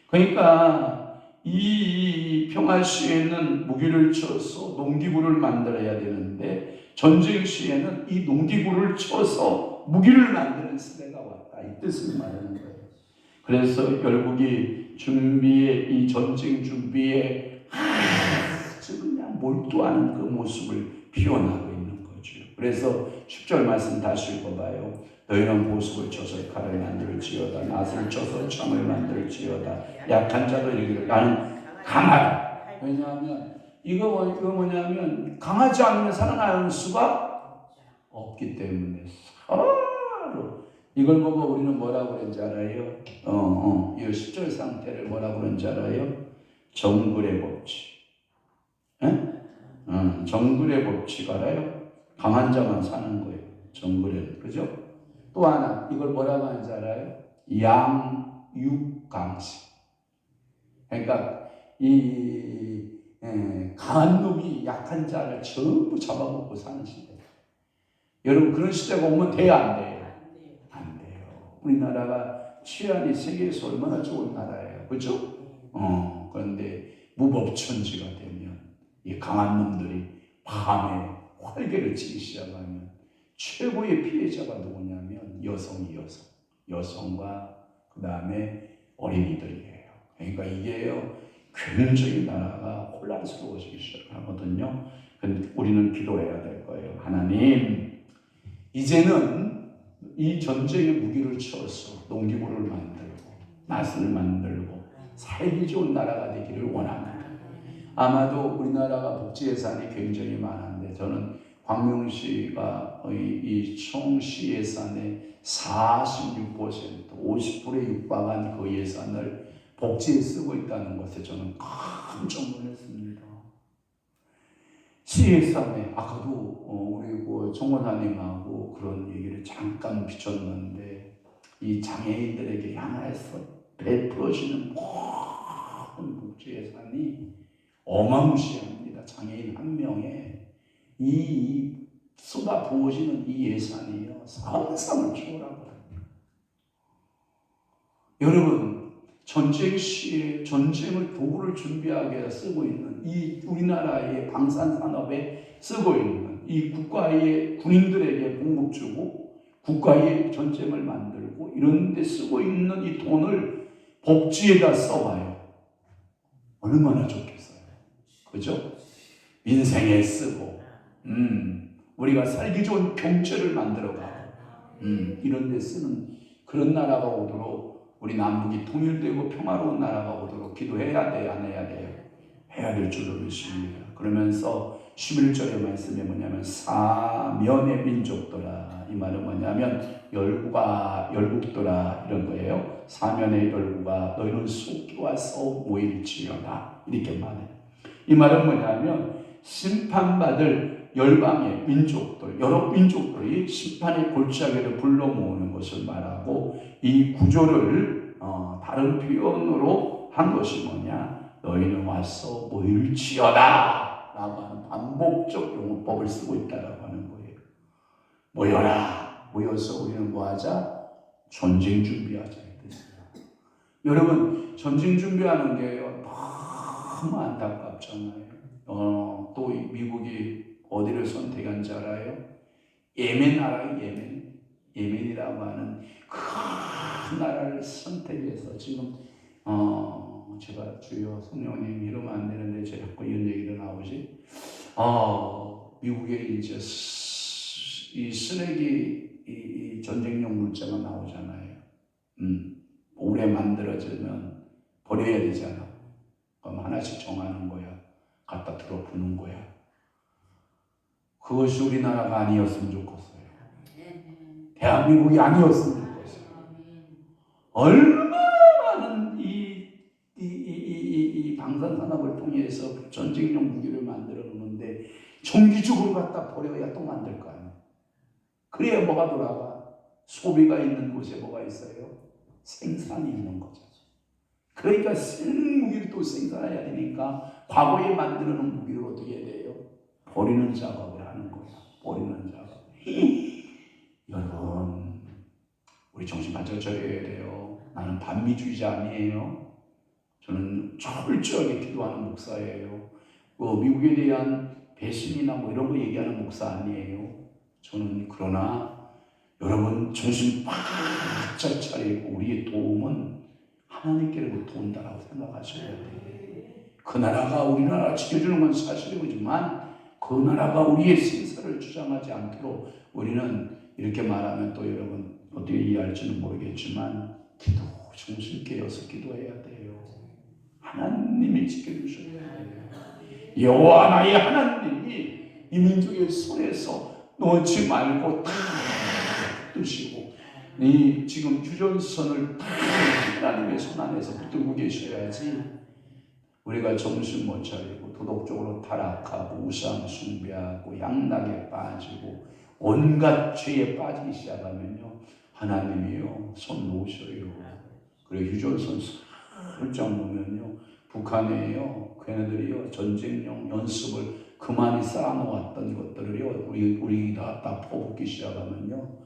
그러니까 이 평화 시에는 무기를 쳐서 농기구를 만들어야 되는데 전쟁 시에는 이 농기구를 쳐서 무기를 만드는 시대가 왔다. 이 뜻을 말하는 거예요. 그래서 결국이 준비에, 이 전쟁 준비에 아주 그냥 몰두하는 그 모습을 표현하고 있는 거죠. 그래서 10절 말씀 다시 읽어봐요. 너희는 보습을 쳐서 칼을 만들지어다. 낫을 쳐서 창을 만들지어다. 약한 자도 이르기를 나는 강하다. 왜냐하면 이거 뭐냐면 강하지 않으면 살아날 수가 없기 때문에 서로 이걸 보고 우리는 뭐라고 그런지 알아요? 이 10절 상태를 뭐라고 그런지 알아요? 정글의 법칙. 정글의 법칙 알아요? 강한 자만 사는 거예요. 정글에는. 그죠? 또 하나, 이걸 뭐라고 하는지 알아요? 양육강식. 그러니까 강한 놈이 약한 자를 전부 잡아먹고 사는 시대. 여러분, 그런 시대가 오면 돼야 안 돼요? 안 돼요. 우리나라가 치안이 세계에서 얼마나 좋은 나라예요. 그죠? 그런데 무법천지가 되면 이 강한 놈들이 밤에 활개를 치기 시작하면 최고의 피해자가 누구냐면 여성과 그 다음에 어린이들이에요. 그러니까 이게요, 굉장히 나라가 혼란스러워지기 시작하거든요. 근데 우리는 기도해야 될 거예요. 하나님, 이제는 이 전쟁의 무기를 쳐서 농기구를 만들고 낫을 만들고 살기 좋은 나라가 되기를 원합니다. 아마도 우리나라가 복지예산이 굉장히 많은데 저는 광명시가 이 총 시예산의 46%, 50%에 육박한 그 예산을 복지에 쓰고 있다는 것에 저는 깜짝 놀랐습니다. 시예산에 아까도 우리 총무사님하고 그런 얘기를 잠깐 비쳤는데 이 장애인들에게 향해서 베풀어지는 모든 복지예산이 어마무시합니다. 장애인 한 명에 이 쏟아 부어지는 이 예산이요, 상상을 초월하거든요. 여러분, 전쟁 시에 전쟁을 도구를 준비하기 위해 쓰고 있는 이 우리나라의 방산산업에 쓰고 있는 이 국가의 군인들에게 공급 주고 국가의 전쟁을 만들고 이런 데 쓰고 있는 이 돈을 복지에다 써봐요. 얼마나 좋겠어요. 그죠? 민생에 쓰고 우리가 살기 좋은 경제를 만들어가고 이런 데 쓰는 그런 나라가 오도록, 우리 남북이 통일되고 평화로운 나라가 오도록 기도해야 돼요? 안 해야 돼요? 해야 될 줄로 믿습니다. 그러면서 11절의 말씀이 뭐냐면 사면의 민족들아, 이 말은 뭐냐면 열국들아 이런 거예요. 사면의 열국아 너희는 속히 와서 모일지어다, 이렇게 말해요. 이 말은 뭐냐면 심판받을 열방의 민족들, 여러 민족들이 심판의 골짜기를 불러 모으는 것을 말하고, 이 구조를 다른 표현으로 한 것이 뭐냐, 너희는 와서 모일지어다 라고 하는 반복적 용어법을 쓰고 있다라고 하는 거예요. 모여라, 모여서 우리는 뭐하자? 전쟁 준비하자. 여러분, 전쟁 준비하는 게 너무 안타깝잖아요. 또 미국이 어디를 선택한지 알아요? 예멘 알아요? 예멘이라고 하는 큰 나라를 선택해서 지금 제가 주여 성령님 이러면 안 되는데 제가 자꾸 이런 얘기도 나오지. 미국에 이제 이 쓰레기 이 전쟁용 물자가 나오잖아요. 오래 만들어지면 버려야 되잖아. 그럼 하나씩 정하는 거야. 갖다 들어 부는 거야. 그것이 우리나라가 아니었으면 좋겠어요. 대한민국이 아니었으면 좋겠어요. 얼마나 많은 이 방산산업을 통해서 전쟁용 무기를 만들어 놓는데 정기적으로 갖다 버려야 또 만들 거 아니에요. 그래야 뭐가 돌아가? 소비가 있는 곳에 뭐가 있어요? 생산이 있는 거죠. 그러니까 무기를 또 생산해야 되니까 과거에 만들어 놓은 무기를 어떻게 해야 돼요? 버리는 작업을 하는 거야. 버리는 작업. 여러분, 우리 정신 바짝 차려야 돼요. 나는 반미주의자 아니에요. 저는 철저하게 기도하는 목사예요. 미국에 대한 배신이나 뭐 이런 거 얘기하는 목사 아니에요. 저는 그러나 여러분 정신 바짝 차리고 우리의 도움은 하나님께로부터 온다라고 생각하셔야 돼요. 그 나라가 우리나라 지켜주는 건 사실이지만 그 나라가 우리의 생사를 주장하지 않도록 우리는, 이렇게 말하면 또 여러분 어떻게 이해할지는 모르겠지만 정신 깨어서 기도해야 돼요. 하나님이 지켜주셔야 돼요. 여호와 나의 하나님이 이 민족의 손에서 놓지 말고 다 뜨시고, 이 지금 휴전선을 다 하나님의 손 안에서 붙들고 계셔야지 우리가 정신 못 차리고 도덕적으로 타락하고 우상 숭배하고 양락에 빠지고 온갖 죄에 빠지기 시작하면요, 하나님이요 손 놓으셔요. 그리고 휴전선 살짝 놓으면요, 북한에요 걔네들이요 전쟁용 연습을 그만이 쌓아놓았던 것들을요 우리가 다 퍼붓기 시작하면요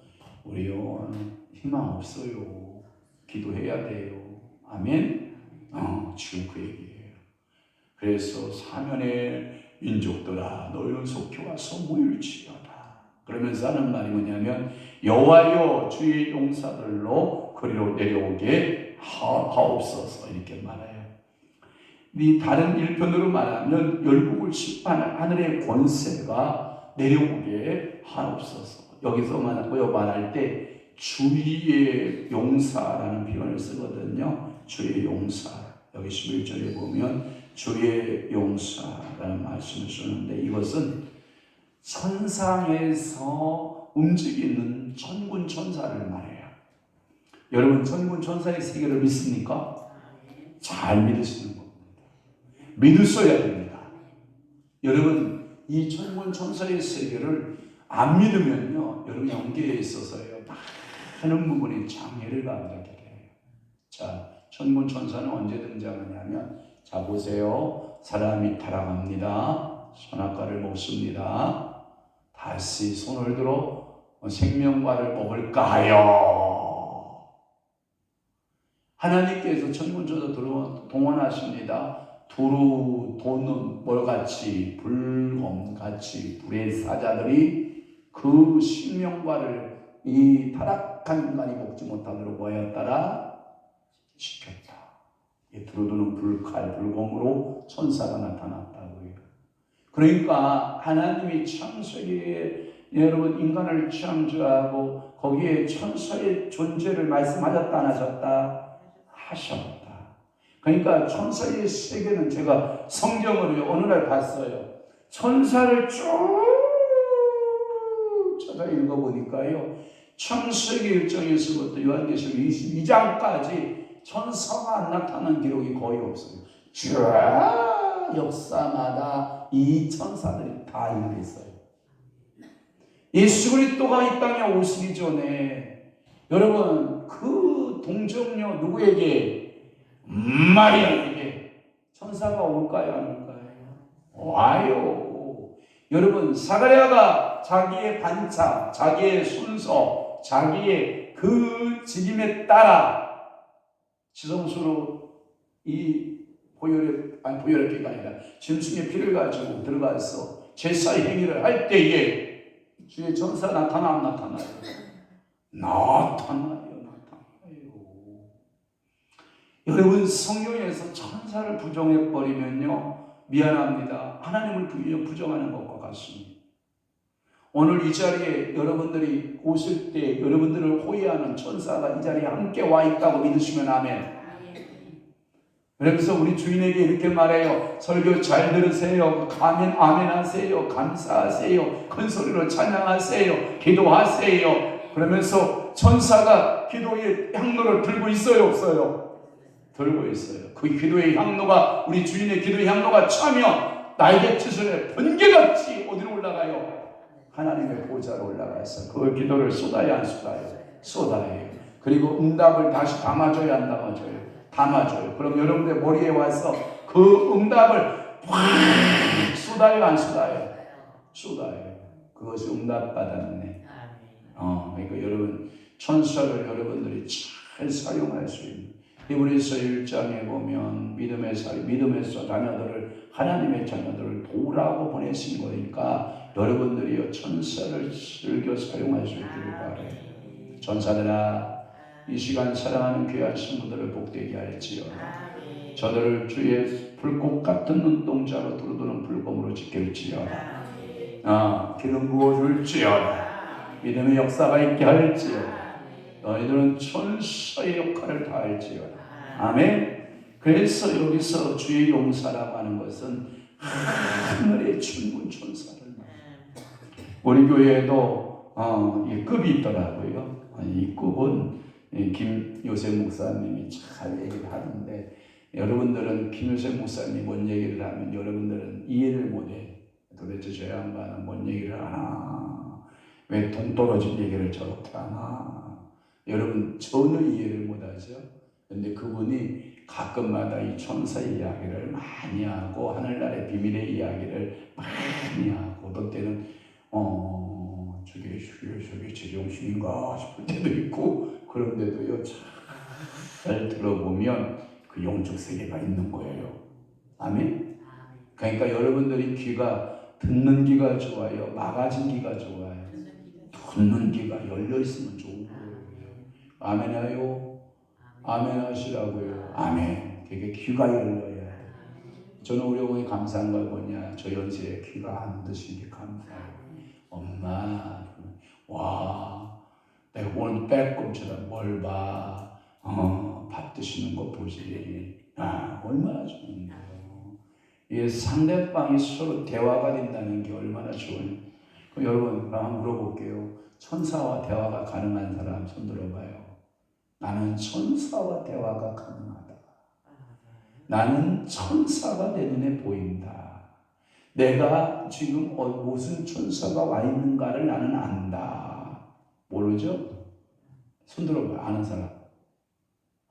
우리요 희망 없어요. 기도해야 돼요. 아멘. 지금 그 얘기예요. 그래서 사면의 민족들아 너희는 속히 와서 모일지어다. 그러면서 하는 말이 뭐냐면 여호와여 주의 용사들로 그리로 내려오게 하옵소서, 이렇게 말해요. 이 다른 일편으로 말하면 열국을 심판할 하늘의 권세가 내려오게 하옵소서. 여기서 말할 때 주의 용사라는 표현을 쓰거든요. 주의 용사. 여기 11절에 보면 주의 용사라는 말씀을 쓰는데, 이것은 천상에서 움직이는 천군 천사를 말해요. 여러분 천군 천사의 세계를 믿습니까? 잘 믿으시는 겁니다. 믿으셔야 됩니다. 여러분 이 천군 천사의 세계를 안 믿으면요 여러분 영계에 있어서요 많은 부분에 장애를 가하게 돼요. 자, 천군 천사는 언제 등장하냐면 자, 보세요. 사람이 타락합니다. 선악과를 먹습니다. 다시 손을 들어 생명과를 먹을까 하여 하나님께서 천군천사 동원하십니다. 두루 도는 뭘같이 불검같이 불의 사자들이 그 생명과를 이 타락한 인간이 먹지 못하도록 하였더라 지켰다. 두루도는 불칼 불검으로 천사가 나타났다고 해요. 그러니까 하나님이 창세기에 여러분 인간을 창조하고 거기에 천사의 존재를 말씀하셨다 안 하셨다? 하셨다. 그러니까 천사의 세계는 제가 성경을 어느 날 봤어요. 천사를 쭉 찾아 읽어보니까요. 창세기 1장에서부터 요한계시록 22장까지 천사가 안 나타난 기록이 거의 없어요. 쭉 역사마다 이 천사들이 다 일했어요. 예수 그리스도가 이 땅에 오시기 전에 여러분 그 동정녀 누구에게? 마리아에게 천사가 올까요 안 올까요? 와요. 여러분 사가랴가 자기의 반차, 자기의 순서, 자기의 그 지림에 따라 지성소로 이 보혈의 피가 아니라 짐승의 피를 가지고 들어가서 제사의 행위를 할 때에 주의 천사 나타나 안 나타나요? 나타나요. 여러분 성경에서 천사를 부정해버리면요 미안합니다. 하나님을 부정하는 것과 같습니다. 오늘 이 자리에 여러분들이 오실 때 여러분들을 호위하는 천사가 이 자리에 함께 와 있다고 믿으시면 아멘. 그래서 우리 주인에게 이렇게 말해요. 설교 잘 들으세요. 아멘 아멘 하세요. 감사하세요. 큰 소리로 찬양하세요. 기도하세요. 그러면서 천사가 기도의 향로를 들고 있어요 없어요? 들고 있어요. 그 기도의 향로가 우리 주인의 기도의 향로가 차면 날갯짓을 번개같이 어디로 올라가요? 하나님의 보좌로 올라가서 그 기도를 쏟아야 안 쏟아요? 쏟아요. 그리고 응답을 다시 담아줘야 안 담아줘요? 담아줘요. 그럼 여러분들 머리에 와서 그 응답을 확 쏟아요 안 쏟아요? 쏟아요. 그것이 응답받았네. 그러니까 여러분 천사를 여러분들이 잘 사용할 수 있는 히브리서 1장에 보면 믿음에서 자녀들을 하나님의 자녀들을 도우라고 보내신 거니까 여러분들이요 천사를 즐겨 사용할 수 있기를 바래요. 천사들아 이 시간 사랑하는 귀한 친구들을 복되게 할지어다. 저들을 주의 불꽃 같은 눈동자로 두루두는 불검으로 지킬지어다. 기름 부어줄지어다. 믿음의 역사가 있게 할지어다. 너희들은 천사의 역할을 다 할지어다. 아멘. 그래서 여기서 주의 용사라고 하는 것은 하늘의 천군 천사를 우리 교회에도 이 급이 있더라고요. 이 급은 김요셉 목사님이 잘 얘기를 하는데 여러분들은 김요셉 목사님이 뭔 얘기를 하면 여러분들은 이해를 못해. 도대체 저 양반은 뭔 얘기를 하나? 왜 돈 떨어진 얘기를 저렇게 하나? 여러분 전혀 이해를 못하죠. 그런데 그분이 가끔마다 이 천사 이야기를 많이 하고 하늘나라의 비밀의 이야기를 많이 하고 어떤 때는 저게 제정신인가 싶을 때도 있고 그런데도요 잘 들어보면 그 영적 세계가 있는 거예요. 아멘. 그러니까 여러분들이 귀가 듣는 귀가 좋아요, 막아진 귀가 좋아요? 듣는 귀가 열려 있으면 좋은 거예요. 아멘 하요? 아멘 하시라고요. 아멘. 되게 귀가 열려야 돼. 저는 우리 어머니 감사한 걸 뭐냐, 저 연세에 귀가 안 드시기 감사해요. 엄마, 와, 내가 오늘 빼꼼처럼 뭘 봐, 밥 드시는 거 보지. 얼마나 좋은 거예요. 이게 상대방이 서로 대화가 된다는 게 얼마나 좋은. 그럼 여러분, 한번 물어볼게요. 천사와 대화가 가능한 사람 손 들어봐요. 나는 천사와 대화가 가능하다. 나는 천사가 내 눈에 보인다. 내가 지금 무슨 천사가 와 있는가를 나는 안다. 모르죠? 손 들어봐요. 아는 사람.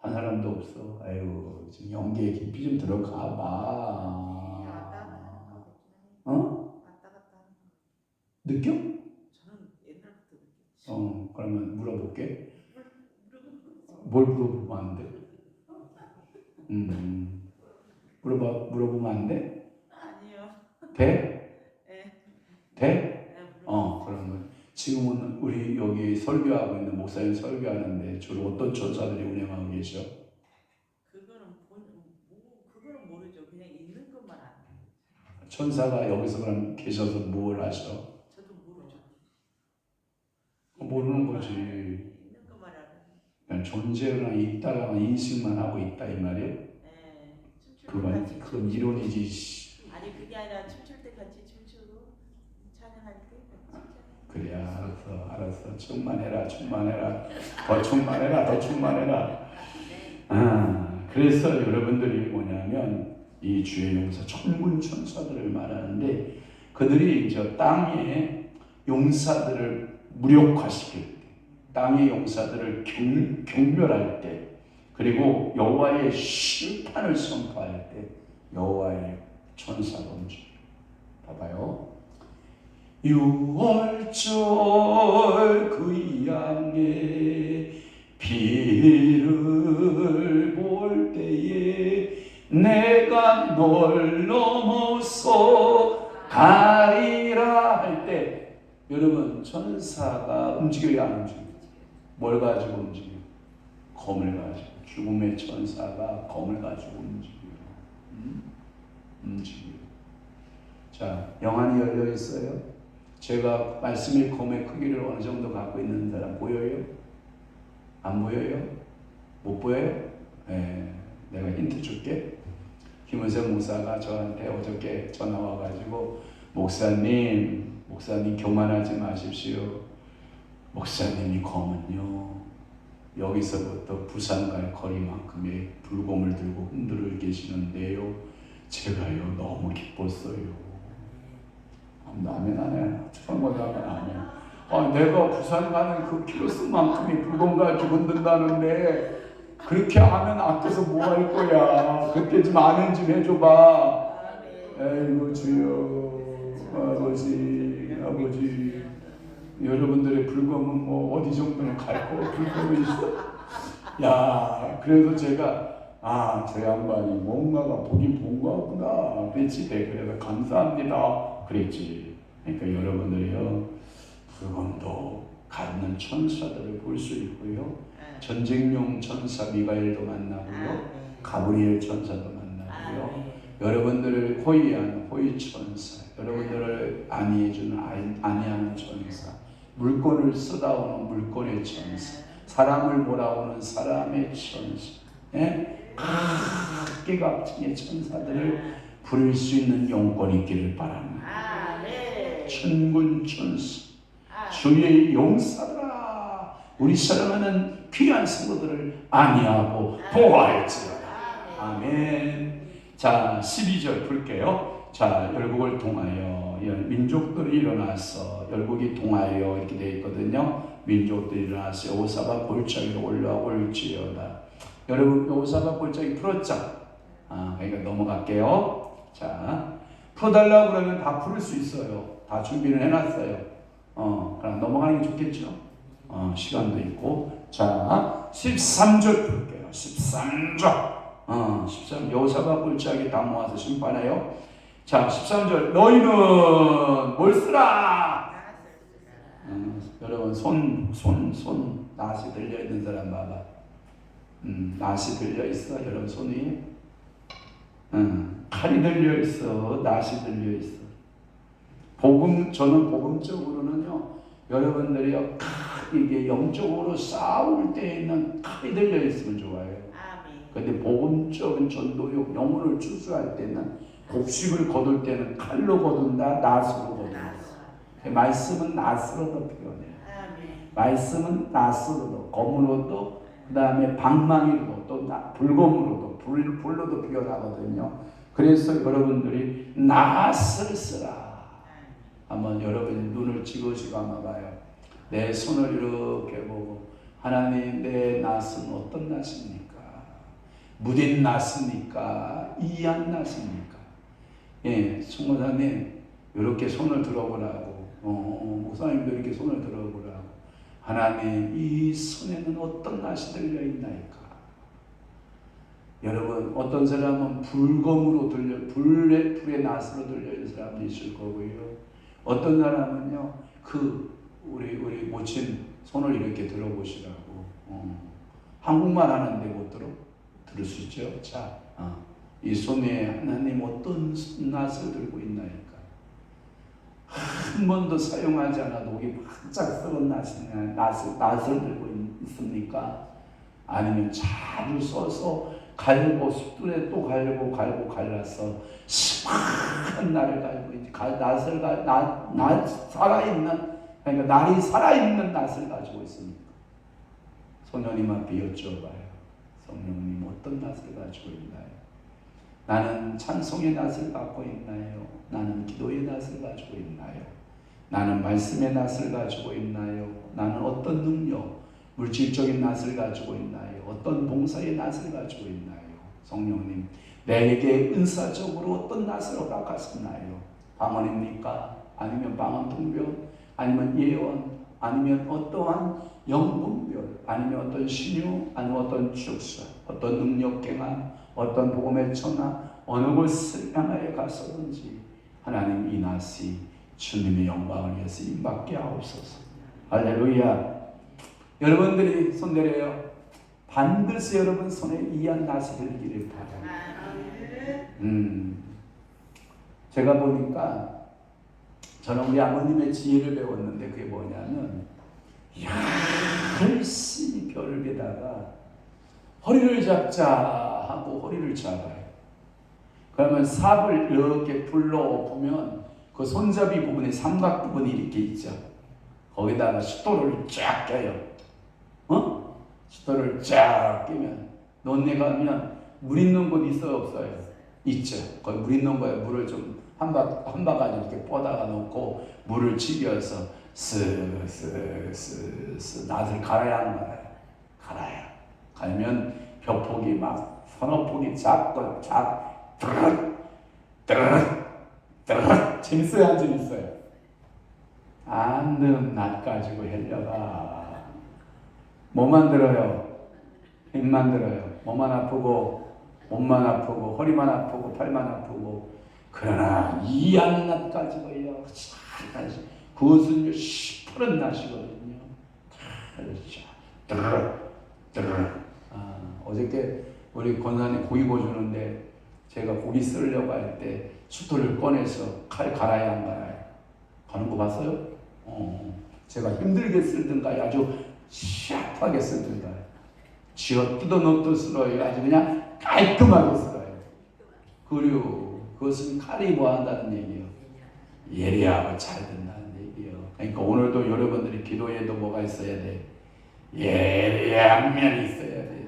한 사람도 없어. 아유, 지금 연기에 깊이 좀 들어가 봐. 어? 느껴? 저는 옛날부터 느꼈지. 그러면 물어볼게. 뭘 물어보면 안 돼? 물어보면 안 돼? 아니요. 돼? 네. 돼? 그러면 지금은 우리 여기 설교하고 있는 목사님 설교하는데 주로 어떤 천사들이 운행하고 계셔? 그거는 모르죠. 그냥 있는 것만 아는. 천사가 여기서 그럼 계셔서 뭘 하셔? 저도 모르죠. 모르는 거지. 있는 것만 아는. 그냥 존재랑 있다가 인식만 하고 있다 이 말이야? 네. 그건 이론이지. 아니 그게 아니라 춤출 때 같이 춤추고 찬양할 때 같이 그래 알았어 충만해라 더 충만해라. 그래서 여러분들이 뭐냐면 이 주의 용사 천군 천사들을 말하는데 그들이 저 땅의 용사들을 무력화시킬 때, 땅의 용사들을 경멸할 때, 그리고 여호와의 심판을 선포할 때 여호와의 천사가 움직여. 봐봐요. 6월절 그 양의 비를 볼 때에 내가 널 넘어서 가리라 할 때 여러분 천사가 움직여야 안 움직여요? 뭘 가지고 움직여요? 검을 가지고. 죽음의 천사가 검을 가지고 움직여요. 자, 영안이 열려 있어요. 제가 말씀의 검의 크기를 어느 정도 갖고 있는 사람 보여요? 안 보여요? 못 보여요? 네, 내가 힌트 줄게. 김은세 목사가 저한테 어저께 전화 와가지고 목사님 교만하지 마십시오. 목사님이 검은요 여기서부터 부산 갈 거리만큼의 불검을 들고 흔들어 계시는데요. 제가요 너무 기뻤어요. 나면 안 해. 처음 보다가 안 해. 내가 부산 가는 그 키로수만큼의 불검 가지고 흔든다는데 그렇게 하면 아껴서 뭐 할 거야. 그때 좀 아멘 좀 해줘봐. 아이고 주여 아버지 여러분들의 불검은 뭐 어디 정도는 갈 거 불검이 있어. 야 그래서 제가 저 양반이 뭔가가 보긴 본 거구나 그랬지. 그래서 감사합니다 그랬지. 그러니까 여러분들이요 불검도 갖는 천사들을 볼 수 있고요. 전쟁용 천사 미가엘도 만나고요. 가브리엘 천사도 만나고요. 여러분들을 호위하는 호위 천사, 여러분들을 안위해주는 안위하는 천사, 물건을 쏟아오는 물건의 천사, 사람을 몰아오는 사람의 천사, 각계각층의 천사들을 부를 수 있는 용건이 있기를 바랍니다. 천군 천사, 주의 용사들아, 우리 사랑하는 귀한 성도들을 안위하고 보호할지어다. 아멘. 자, 12절 볼게요. 자, 열국을 통하여 민족들이 일어나서 열국이 통하여 이렇게 되어 있거든요. 민족들이 일어나서 여호사밧 골짜기로 올라올지어다. 여러분 여호사밧 골짜기 풀었죠? 그러니까 넘어갈게요. 자, 풀어달라고 그러면 다 풀을 수 있어요. 다 준비를 해놨어요. 그럼 넘어가는 게 좋겠죠? 시간도 있고. 자, 13절 볼게요. 13절. 13 여호사밧 골짜기 다 모아서 심판해요. 자, 13절 너희는 뭘 쓰라? 여러분 손 낫이 들려 있는 사람 봐봐. 낫이 들려 있어. 여러분 손이 칼이 들려 있어. 낫이 들려 있어. 저는 복음적으로는요. 여러분들이요 이게 영적으로 싸울 때 있는 칼이 들려 있으면 좋아요. 근데 복음적인 전도욕 영혼을 추수할 때는 곡식을 거둘 때는 칼로 거둔다, 낫으로 거둔다. 말씀은 낫으로도 표현해. 말씀은 낫으로도, 검으로도, 그 다음에 방망이로도, 또 불검으로도, 불로도 표현하거든요. 그래서 여러분들이 낫을 쓰라. 한번 여러분이 눈을 찍으시고 한번 봐요. 내 손을 이렇게 보고 하나님 내 낫은 어떤 낫입니까? 무딘 낫습니까? 이안 낫습니까? 예, 총무사님 이렇게 손을 들어보라고, 목사님도 이렇게 손을 들어보라고. 하나님, 이 손에는 어떤 낫이 들려 있나이까? 여러분, 어떤 사람은 불검으로 불의 낫으로 들려 있는 사람도 있을 거고요. 어떤 사람은요, 우리 모친 손을 이렇게 들어보시라고. 한국말 하는데 못 들을 수 있죠? 자, 이 손에 하나님 어떤 낫을 들고 있나이까? 한 번도 사용하지 않아도 목이 바짝 썩은 낫을 들고 있습니까? 아니면 자주 써서 갈고 숯불에 또 갈고 갈라서 시원한 낫을 살아있는, 그러니까 날이 살아있는 낫을 가지고 있습니까? 성령님 앞에 여쭤봐요. 성령님 어떤 낫을 가지고 있나요? 나는 찬송의 낫을 갖고 있나요? 나는 기도의 낫을 가지고 있나요? 나는 말씀의 낫을 가지고 있나요? 나는 어떤 능력, 물질적인 낫을 가지고 있나요? 어떤 봉사의 낫을 가지고 있나요? 성령님, 내게 은사적으로 어떤 낫을 허락하셨나요? 방언입니까? 아니면 방언통변? 아니면 예언? 아니면 어떠한 영분별? 아니면 어떤 신유? 아니면 어떤 축사? 어떤 능력갱한? 어떤 복음의 천하? 어느 곳을 향하여 가서든지 하나님 이 낫이 주님의 영광을 위해서 임받게 하옵소서. 할렐루야. 여러분들이 손 내려요. 반드시 여러분 손에 이한 낫이 들기를 바랍니다. 제가 보니까 저는 우리 아버님의 지혜를 배웠는데 그게 뭐냐면 열심히 벼를 베다가 허리를 잡자 하고 허리를 잡아요. 그러면 삽을 이렇게 불러 엎으면 그 손잡이 부분에 삼각 부분이 이렇게 있죠. 거기다가 숫돌을 쫙 껴요. 숫돌을 쫙 끼면 논에 가면 물 있는 곳 있어요, 없어요? 있죠. 거기 물 있는 거에 물을 좀 한 바가지 이렇게 뻗다가 놓고 물을 치겨서 쓱쓱쓱쓱 낫을 갈아야 하는 거예요. 갈면 벼폭이 막 서너 폭이 작고 드르륵 재밌어요, 안 재밌어요? 안 든 낫 가지고 헬려가 뭐 만들어요? 힘 만들어요. 몸만 아프고 몸만 아프고 허리만 아프고 팔만 아프고. 그러나 이한 낫 가지고요 그것은 시퍼런 낫이거든요. 어저께 우리 권사님 고기 구워주는데 제가 고기 썰려고 할 때 숫돌을 꺼내서 칼 갈아야 안 갈아요? 가는 거 봤어요? 제가 힘들게 쓸든가 아주 샤프하게 쓸든가 쥐어 뜯어놓듯 쓸어요. 아주 그냥 깔끔하게 쓸어요. 그리고 그것은 칼이 뭐 한다는 얘기예요? 예리하고 잘 된다는 얘기예요. 그러니까 오늘도 여러분들이 기도에도 뭐가 있어야 돼? 예리한 면이 있어야 돼.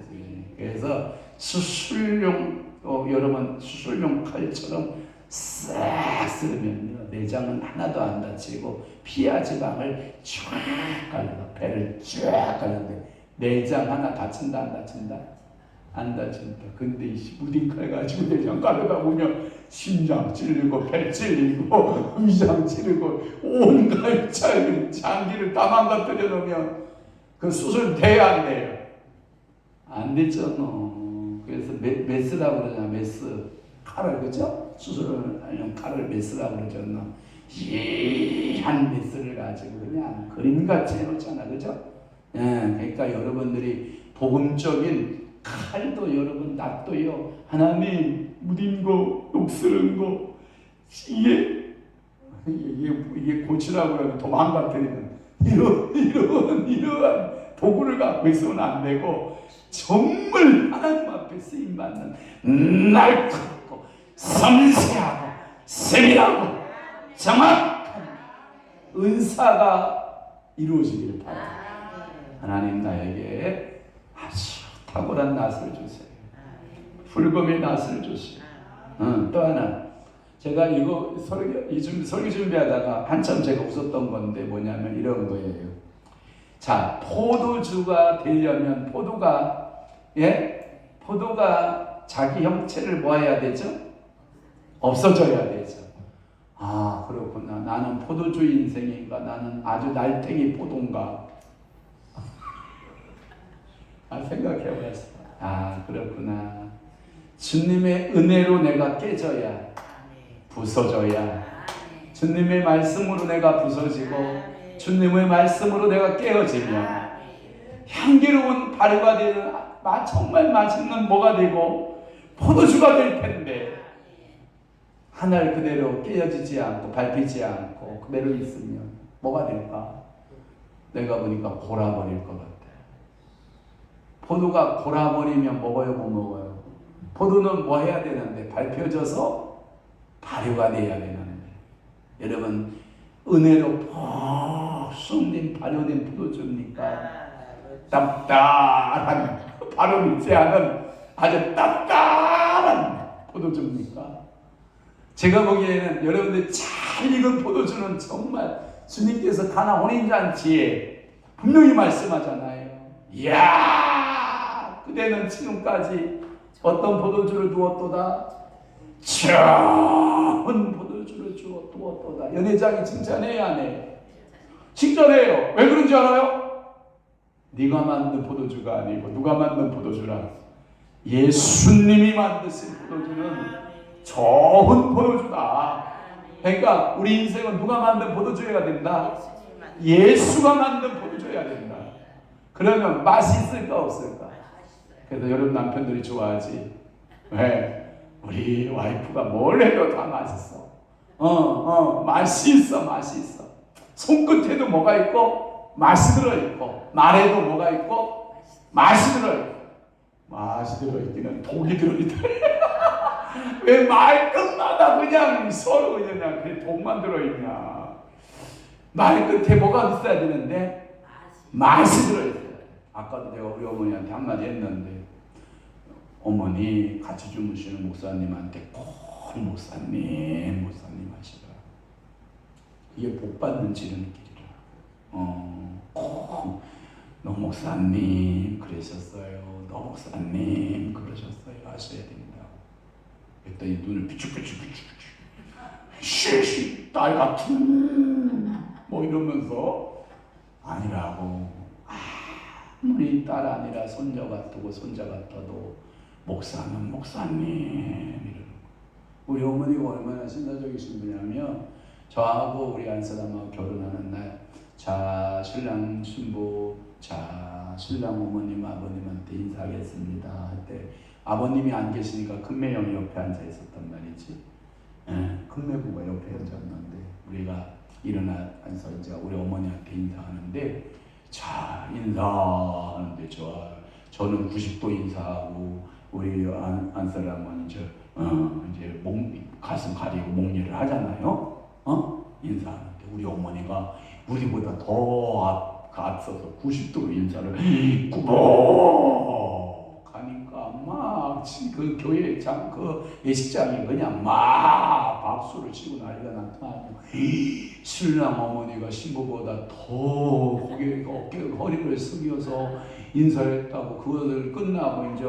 그래서 수술용 여러분 수술용 칼처럼 싹 쓰면요 내장은 하나도 안 다치고 피하 지방을 쫙 갈라 배를 쫙 갈는데 내장 하나 다친다 안 다친다? 안 다친다. 근데 이 무딘 칼 가지고 내장 가르다 보면 심장 찔리고 배 찔리고 위장 찔리고 온갖 장기를 다 망가뜨려 놓으면 그 수술 돼야 안 돼요? 안 되잖아. 그래서 메스라고 그러잖아. 메스 칼을, 그죠? 수술을 하려면 칼을 메스라고 그러잖아. 한 메스를 가지고 그냥 그림같이 해놓잖아. 그죠? 예, 그러니까 여러분들이 복음적인 칼도 여러분 낫도요. 하나님 무딘 거 녹슬은 거 이게 고치라고 그러면 도망가버리는 이러한 도구를 갖고 있으면 안 되고 정말 하나님 앞에 쓰임받는 날카롭고 섬세하고 세밀하고 정확한 은사가 이루어지기를 바랍니다. 하나님 나에게 아주 탁월한 낫을 주세요. 불금의 낫을 주세요. 또 하나 제가 이거 설교 준비하다가 한참 제가 웃었던 건데 뭐냐면 이런 거예요. 자, 포도주가 되려면 포도가 포도가 자기 형체를 뭐 해야 되죠? 없어져야 되죠. 아, 그렇구나. 나는 포도주 인생인가? 나는 아주 날탱이 포도인가? 생각해봤어. 아, 그렇구나. 주님의 은혜로 내가 깨져야, 부서져야, 주님의 말씀으로 내가 부서지고, 주님의 말씀으로 내가 깨어지면 향기로운 발효가 되는 정말 맛있는 뭐가 되고 포도주가 될 텐데, 하늘 그대로 깨어지지 않고 밟히지 않고 그대로 있으면 뭐가 될까? 내가 보니까 골아버릴 것 같아. 포도가 골아버리면 먹어요, 못 먹어요? 포도는 뭐 해야 되는데? 밟혀져서 발효가 돼야 되는데. 여러분, 은혜로 푹 쑥린 발효된 포도주입니까? 답답한, 발효 믿지 않은 아주 답답한 포도주입니까? 제가 보기에는 여러분들 잘 익은 포도주는 정말 주님께서 가나 혼인잔치에 분명히 말씀하잖아요. 이야, 그대는 지금까지 어떤 포도주를 두었도다? 좋은 포도주를 두었도다. 연회장이 칭찬해야 안 해요? 칭찬해요. 왜 그런지 알아요? 네가 만든 포도주가 아니고 누가 만든 포도주라? 예수님이 만드신 포도주는 좋은 포도주다. 그러니까 우리 인생은 누가 만든 포도주여야 된다? 예수가 만든 포도주여야 된다. 그러면 맛이 있을까 없을까? 그래서 여러분 남편들이 좋아하지. 왜? 우리 와이프가 뭘 해도 다 맛있어. 맛이 있어, 맛이 있어. 손끝에도 뭐가 있고 맛이 들어있고, 말에도 뭐가 있고 맛이 들어있고. 맛이 들어있기는 독이 들어있다. 왜 말끝마다 그냥 서로 그냥 그 독만 들어있냐? 말끝에 뭐가 있어야 되는데 맛이 들어있어요. 아까도 내가 우리 어머니한테 한마디 했는데, 어머니 같이 주무시는 목사님한테 꼭 목사님 하시더라. 이게 복 받는 지름길이라. 꼭 너 목사님 그러셨어요. 너 목사님 그러셨어요. 하셔야 된다. 그랬더니 눈을 비축비축 쉬쉬 딸 같은 뭐 이러면서 아니라고. 우리 딸 아니라 손자 같고 손자 같아도 목사는 목사님 이러는 거. 우리 어머니가 얼마나 신사적이신 분이냐면, 저하고 우리 안사람하고 결혼하는 날, 자 신랑 신부, 자 신랑 어머님 아버님한테 인사하겠습니다 할 때 아버님이 안 계시니까 큰매형이 옆에 앉아 있었단 말이지. 큰매부가 옆에 앉았는데 우리가 일어나서 이제 우리 어머니한테 인사하는데, 자 인사하는데 저는 90도 인사하고 우리 안사람은 이제 가슴 가리고 목례를 하잖아요. 인사하는데 우리 어머니가 우리보다 더 앞서서 90도로 인사를 꾸벅 가니까 막 그 교회장 그 예식장이 그냥 막 박수를 치고 난리가 났다. 신랑 어머니가 신부보다 더 허리를 숙여서 인사를 했다고. 그것을 끝나고 이제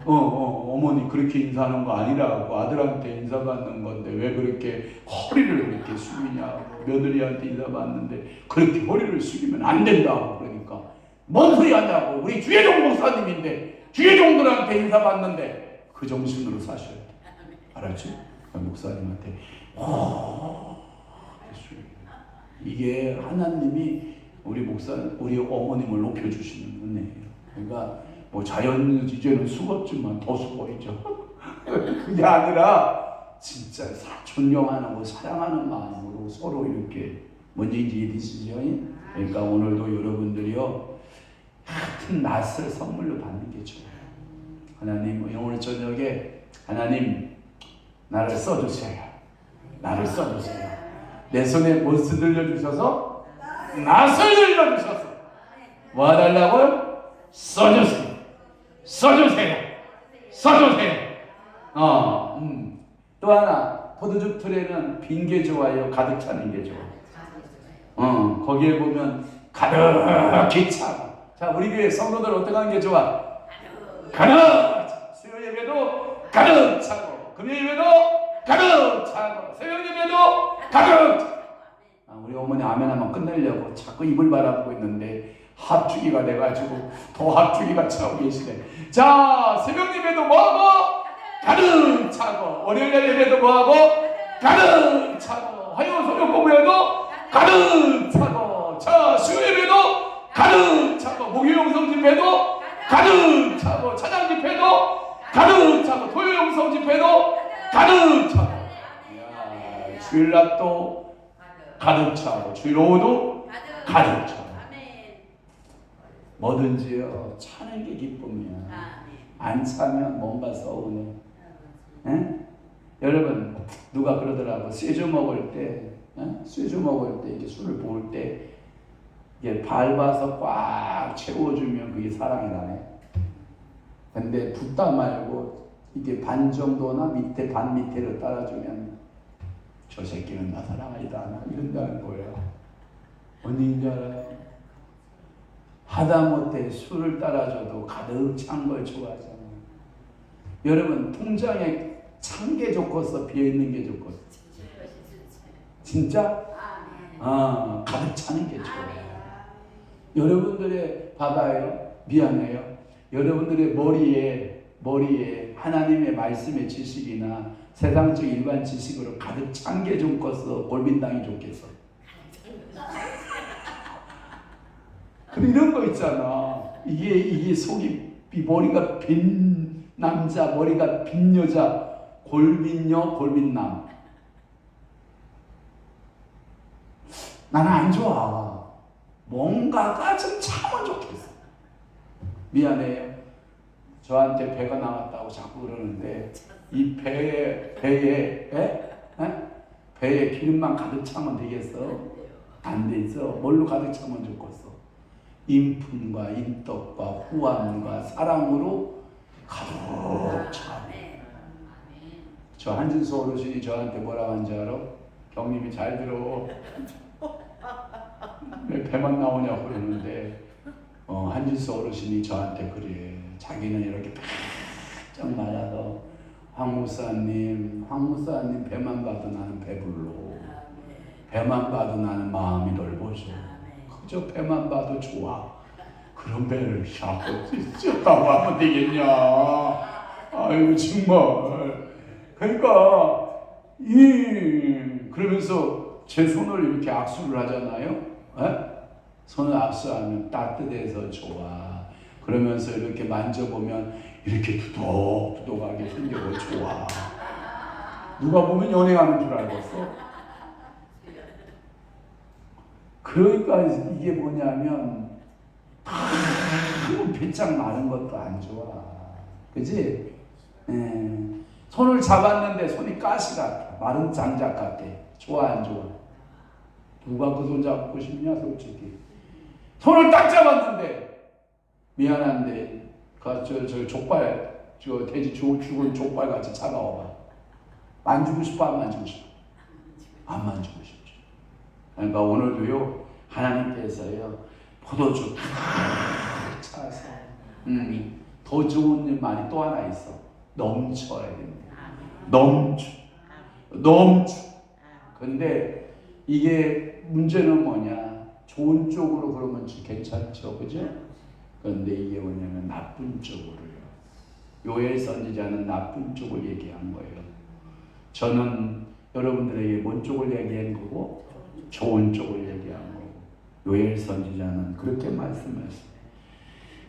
어머니 그렇게 인사하는 거 아니라고, 아들한테 인사 받는 건데 왜 그렇게 허리를 그렇게 숙이냐고. 며느리한테 인사 받는데 그렇게 허리를 숙이면 안 된다고. 그러니까 뭔 소리 하냐고. 우리 주혜종 목사님인데 주혜종들한테 인사 받는데 그 정신으로 사셔야 돼. 알았지? 목사님한테 이게 하나님이 우리 어머님을 높여주시는 은혜예요. 그러니까 뭐 자연 이제는 수고지만 더 수고이죠. 그게 아니라 진짜 존경하는 사랑하는 마음으로 서로 이렇게 뭔지 이해되시죠? 그러니까 오늘도 여러분들이요, 같은 낯을 선물로 받는 게 좋아요. 하나님, 오늘 저녁에 하나님 나를 써주세요. 나를 써주세요. 내 손에 무엇을 들려주셔서? 낯을 들려주셔서 뭐 해달라고요? 써주세요. 써주세요. 써주세요. 또 하나, 포도주 틀에는 빈 게 좋아요? 가득 차는 게 좋아요? 거기에 보면 가득히 차고. 자, 우리 교회 성도들 어떻게 하는 게 좋아? 가득! 예배도 가득 차고, 금요 예배도 가득 차고, 새벽 예배도 가득 차고. 우리 어머니 아멘 하면 끝내려고 자꾸 입을 바라보고 있는데 합주기가 돼가지고 더 합주기가 차고 계시네. 자, 새벽 예배도 뭐하고? 가득 차고, 월요일 예배도 뭐하고? 가득 차고, 화요 소령 공부에도 가득 차고, 자, 수요 예배도 가득 차고, 목요 영성 집회도 가득 차고, 찬양 집회도 가득 차고, 토요 영성 집회도 가득 차고, 야, 주일날도 가득 차고, 주일 오후도 가득 차고. 뭐든지요, 차는 게 기쁨이야. 안 차면 뭔가 서운해. 에? 여러분, 누가 그러더라고. 쇠주 먹을 때, 쇠주 먹을 때 이렇게 술을 부을 때 이게 밟아서 꽉 채워주면 그게 사랑이라네. 근데 붓다 말고 이게 반 정도나 밑에 반 밑에를 따라주면 저 새끼는 나 사랑하지도 않아 이런다는 거예요. 언제인지 알아요? 하다못해 술을 따라줘도 가득 찬 걸 좋아하잖아요. 여러분, 통장에 찬 게 좋겠어, 비어있는 게 좋겠어? 진짜? 가득 차는 게 좋아요. 여러분들의, 봐봐요, 미안해요, 여러분들의 머리에 하나님의 말씀의 지식이나 세상적 일반 지식으로 가득 찬 게 좋겠어, 골빈당이 좋겠어? 근데 이런 거 있잖아. 이게 속이, 머리가 빈 남자, 머리가 빈 여자, 골빈녀, 골빈남. 나는 안 좋아. 뭔가가 좀 차면 좋겠어. 미안해요. 저한테 배가 나왔다고 자꾸 그러는데, 이 배에 기름만 가득 차면 되겠어? 안 되죠. 뭘로 가득 차면 좋겠어? 인품과 인덕과 후함과 사랑으로 가득 차. 저 한진수 어르신이 저한테 뭐라고 한지 알아? 경님이 잘 들어. 왜 배만 나오냐고 그러는데, 한진수 어르신이 저한테 그래. 자기는 이렇게 쫙 말아서 황 목사님 배만 봐도 나는 배불러. 배만 봐도 나는 마음이 넓어져. 그저 배만 봐도 좋아. 그런 배를 샤고 찢었다고 하면 되겠냐? 아유 정말. 그러니까 그러면서 제 손을 이렇게 악수를 하잖아요. 손을 악수하면 따뜻해서 좋아. 그러면서 이렇게 만져보면 이렇게 두둑두둑하게 생겨서 좋아. 누가 보면 연애하는 줄 알겠어. 그러니까 이게 뭐냐면 배짱 마른 것도 안 좋아. 그치? 손을 잡았는데 손이 가시 같아. 마른 장작 같아. 좋아 안 좋아? 누가 그 손 잡고 싶냐 솔직히. 손을 딱 잡았는데 미안한데 저 족발, 저 돼지 죽은 족발 같이 차가워봐. 만지고 싶어 안 만지고 싶어? 안 만지고 싶죠. 그러니까 오늘도요, 하나님께서요, 포도주 차서 더 좋은 말이 또 하나 있어. 넘쳐야 됩니다. 넘쳐. 근데 이게 문제는 뭐냐? 좋은 쪽으로 그러면 괜찮죠, 그죠? 그런데 이게 뭐냐면 나쁜 쪽으로요. 요엘 선지자는 나쁜 쪽을 얘기한 거예요. 저는 여러분들에게 뭔 쪽을 얘기한 거고? 좋은 쪽을 얘기한 거고. 요엘 선지자는 그렇게 말씀하셨어요.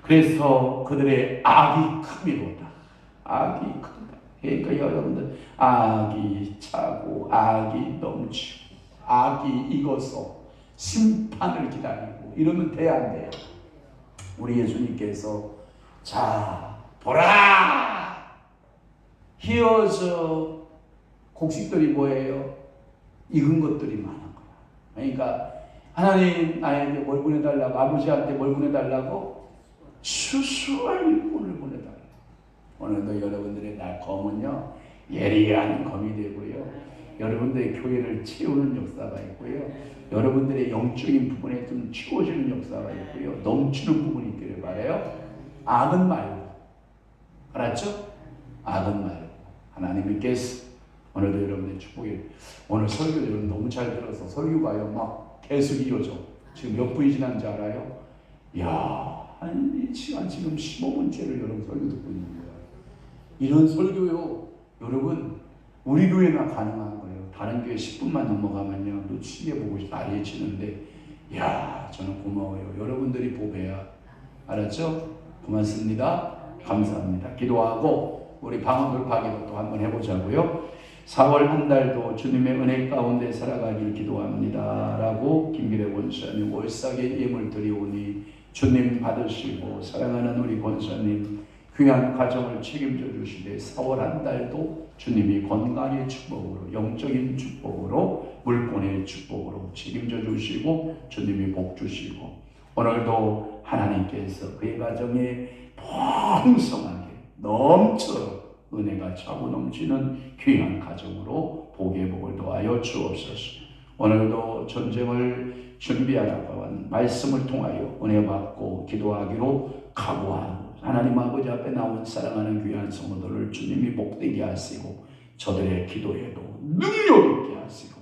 그래서 그들의 악이 크미로다. 악이 크다. 그러니까 여러분들 악이 차고 악이 넘치고 악이 익어서 심판을 기다리고 이러면 돼야 안 돼요. 우리 예수님께서 자 보라 희어져 곡식들이 뭐예요? 익은 것들이 많은 거야. 그러니까 하나님 나에게 뭘 보내달라고, 아버지한테 뭘 보내달라고? 수수한 일꾼을 보내달라고. 오늘도 여러분들의 날검은요 예리한 검이 되고요, 여러분들의 교회를 채우는 역사가 있고요, 여러분들의 영적인 부분에 좀 채워지는 역사가 있고요, 넘치는 부분이 있기를 바라요. 악은 말고. 알았죠? 악은 말고 하나님께서 오늘도 여러분의 축복이 오늘 설교 여러분 너무 잘 들어서 설교가요 막 계속 이어져. 지금 몇 분이 지난지 알아요? 이야, 한 이 시간 지금 15분째를 여러분 설교 듣고 있는 거예요. 이런 설교요 여러분 우리 교회나 가능한 거예요. 다른 교회 10분만 넘어가면요 놓치게 보고 알려지는데 이야 저는 고마워요. 여러분들이 보배야. 알았죠? 고맙습니다. 감사합니다. 기도하고 우리 방언 돌파기도 또 한번 해보자고요. 4월 한 달도 주님의 은혜 가운데 살아가길 기도합니다 라고 김기래 권사님 월삭의 예물 드리오니 주님 받으시고 사랑하는 우리 권사님 귀한 가정을 책임져 주시되 4월 한 달도 주님이 건강의 축복으로 영적인 축복으로 물권의 축복으로 책임져 주시고 주님이 복 주시고 오늘도 하나님께서 그의 가정에 풍성하게 넘쳐 은혜가 차고 넘치는 귀한 가정으로 복의 복을 더하여 주옵소서. 오늘도 전쟁을 준비하라고 한 말씀을 통하여 은혜 받고 기도하기로 각오하고 하나님 아버지 앞에 나온 사랑하는 귀한 성도들을 주님이 복되게 하시고 저들의 기도에도 능력 있게 하시고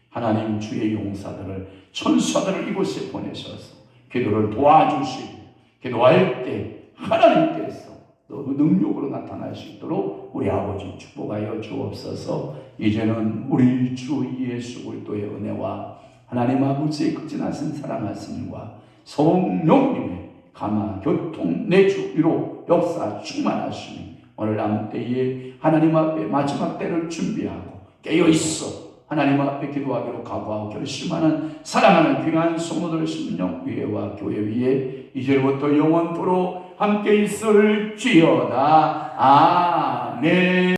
하나님 주의 용사들을 천사들을 이곳에 보내셔서 기도를 도와주시고 기도할 때 하나님께서 너무 능력으로 나타날 수 있도록 우리 아버지 축복하여 주옵소서. 이제는 우리 주 예수 그리스도의 은혜와 하나님 아버지의 극진하신 사랑하심과 성령님의 감화 교통 내주 위로 역사 충만하시니 오늘 남은 때에 하나님 앞에 마지막 때를 준비하고 깨어있어 하나님 앞에 기도하기로 각오하고 결심하는 사랑하는 귀한 성도들 심령 위에와 교회 위에 이제부터 영원토록 함께 있을지어다. 아멘.